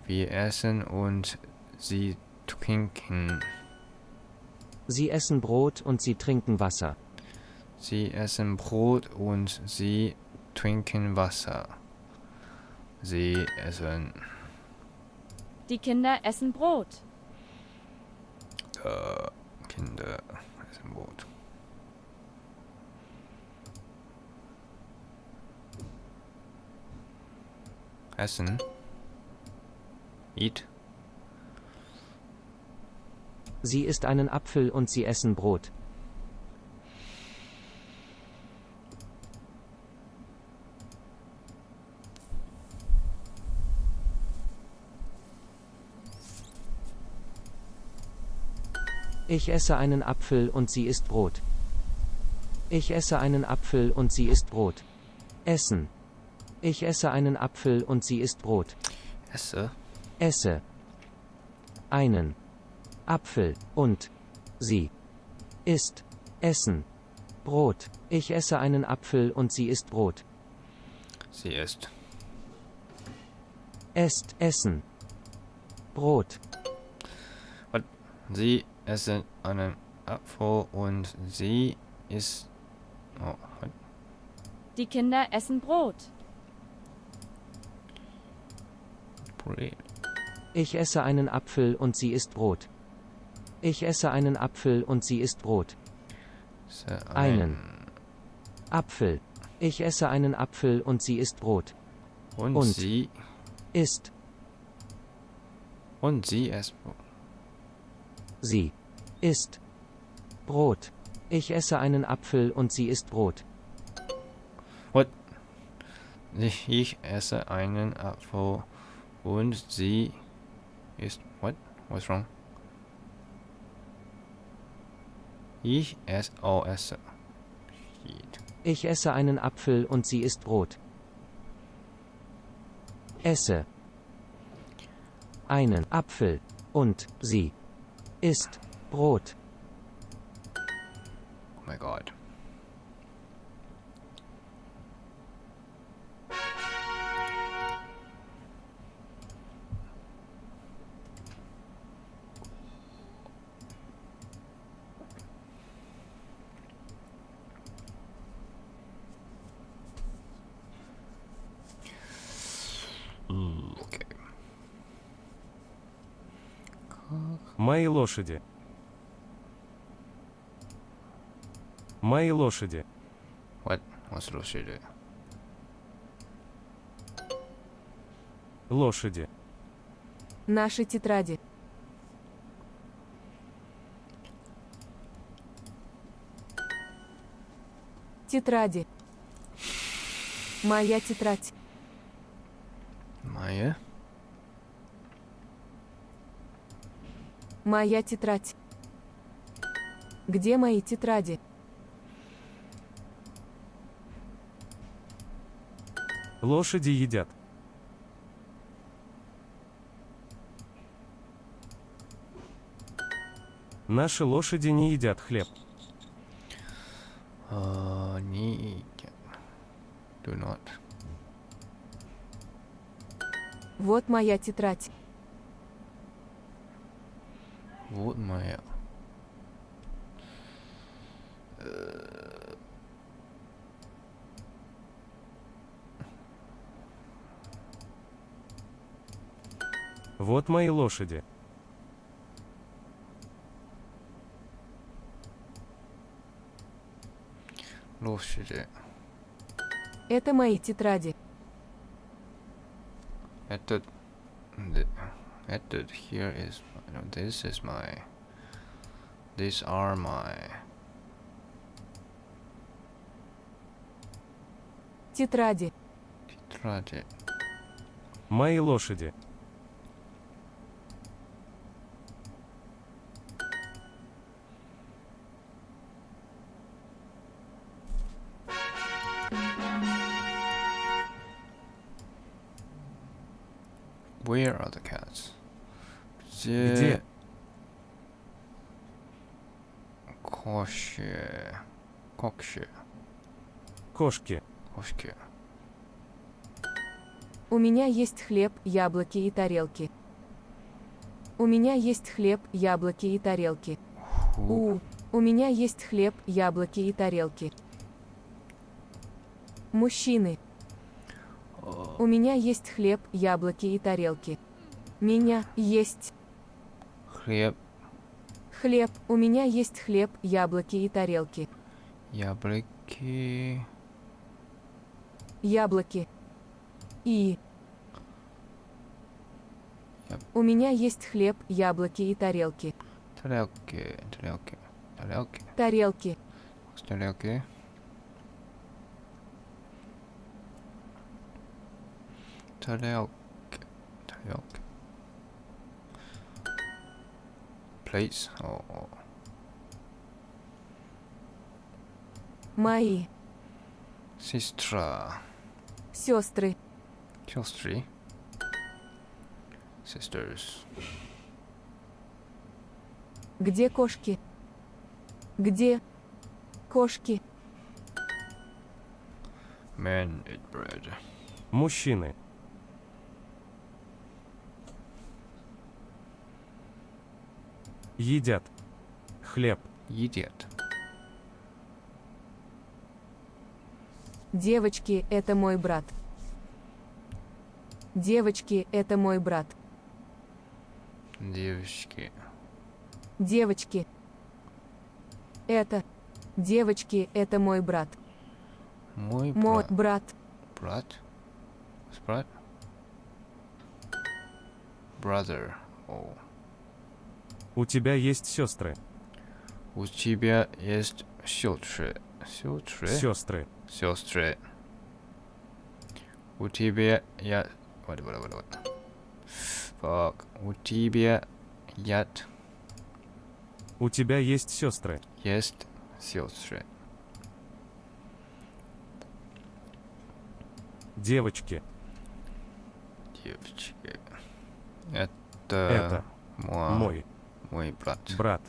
Wir essen und sie trinken. Sie essen Brot und sie trinken Wasser. Sie essen Brot und sie trinken Wasser. Sie essen. Die Kinder essen Brot. Kinder essen Brot. Essen. Eat. Sie isst einen Apfel und sie essen Brot. Ich esse einen Apfel und sie isst Brot. Ich esse einen Apfel und sie isst Brot. Essen. Ich esse einen Apfel und sie isst Brot. Esse. Esse. Einen Apfel und sie isst Essen. Brot. Ich esse einen Apfel und sie isst Brot. Sie isst. Esst Essen. Brot. What? Sie essen einen Apfel und sie isst. Oh, what? Die Kinder essen Brot. Bread. Ich esse einen Apfel und sie isst Brot. Ich esse einen Apfel und sie isst Brot. Einen Apfel. Ich esse einen Apfel und sie isst Brot. Und sie isst. Und sie isst Brot. Sie isst Brot. Ich esse einen Apfel und sie isst Brot. What? Ich esse einen Apfel und sie isst. What? What's wrong? Ich esse. Oh, esse. Eat. Ich esse einen Apfel und sie isst Brot. Esse einen Apfel und sie isst Brot. Oh my God. Okay. Мои лошади. Мои лошади. What? What's лошади? Лошади. Наши тетради. Тетради. Моя тетрадь. Моя. Моя тетрадь. Где мои тетради? Лошади едят. Наши лошади не едят хлеб. Не едят. Do not. Вот моя тетрадь. Вот моя. Вот мои лошади. Лошади. Это мои тетради. Этот here is, no, this is my, these are my. Тетради. Тетради. Мои лошади. Where are the cats? Где? Кошки. Кошки. Кошки. У меня есть хлеб, яблоки и тарелки. У меня есть хлеб, яблоки и тарелки. У меня есть хлеб, яблоки и тарелки. Мужчины. У меня есть хлеб, яблоки и тарелки. Меня есть Хлеб. хлеб. У меня есть хлеб, яблоки и тарелки. Яблоки. Яблоки. И. У меня есть хлеб, яблоки и тарелки. Тарелки. Тарелки. Тарелки. Тарелки. Plates. Мои. Сестра. Сестры. Сестры. Sisters. Где кошки? Где кошки? Men eat bread. Мужчины. Едят. Хлеб. Едят. Девочки, это мой брат. Девочки, это мой брат. Девочки. Девочки. Это. Девочки, это мой брат. Мой брат. Брат? Брат? Brother. Oh. У тебя есть сестры. У тебя есть сестры. Сестры. Сестры. У тебя я... What? Fuck. У тебя есть... У тебя есть сестры. Есть сестры. Девочки. Девочки. Это мой брат. Брат.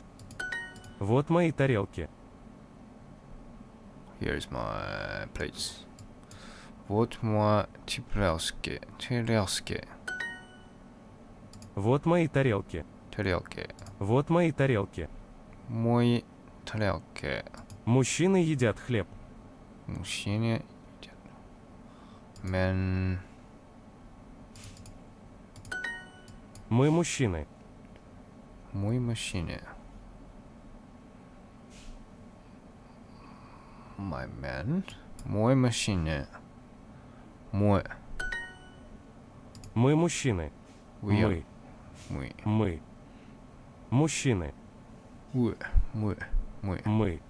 Вот мои тарелки. Here's my plates. Вот мои тарелки. Вот мои тарелки. Вот мои тарелки. Мои тарелки. Мужчины едят хлеб. Мужчины едят. Men. Мы мужчины. Мы мужчины. My man. Мой мужчина. Мой. Мы мужчины. We are. Мы. Мы. Мы. Мужчины. Мы. Мы. Мы. Мы.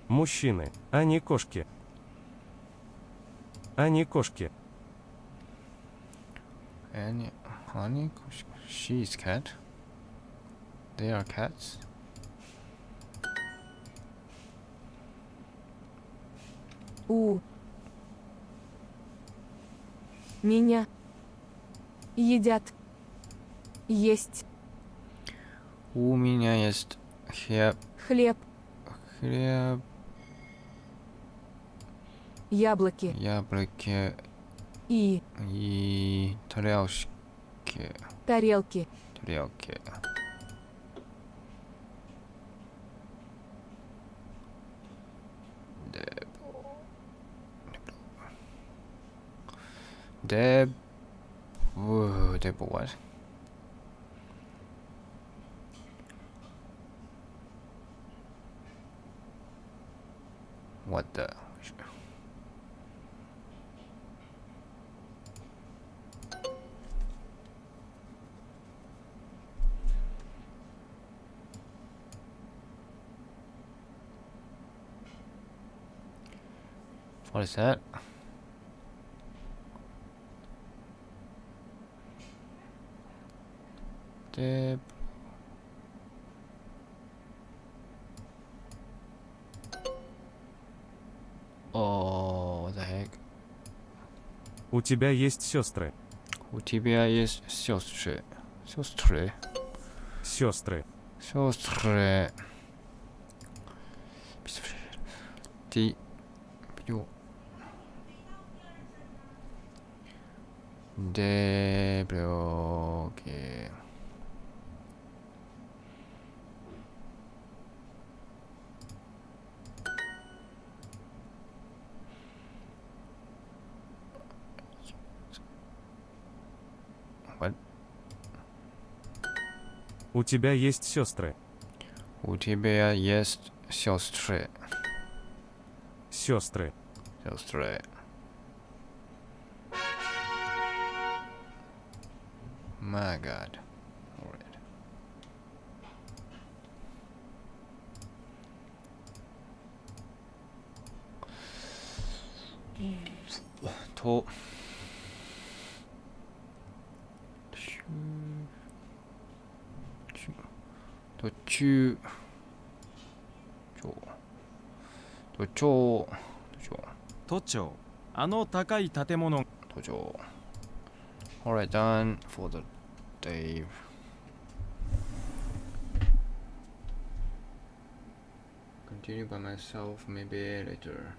Мужчины. Они кошки. Они кошки. Any honey? She's cat. They are cats. У меня едят есть У меня есть хлеб. хлеб, Хлеб. яблоки Яблоки. и тарелки. тарелки. Тарелки. Deb. Deb what? What the? What is that? Deb. Oh, what the heck? У тебя есть сестры. У тебя есть сестры. Сестры. Сестры. Сестры. Ты. Деблоки. What? У тебя есть сестры. У тебя есть сестры. Сестры. Сестры. My God. Alright. 도. 도추. 도초.都庁あの高い建物도초. Alright, done for the day. Continue by myself, maybe later.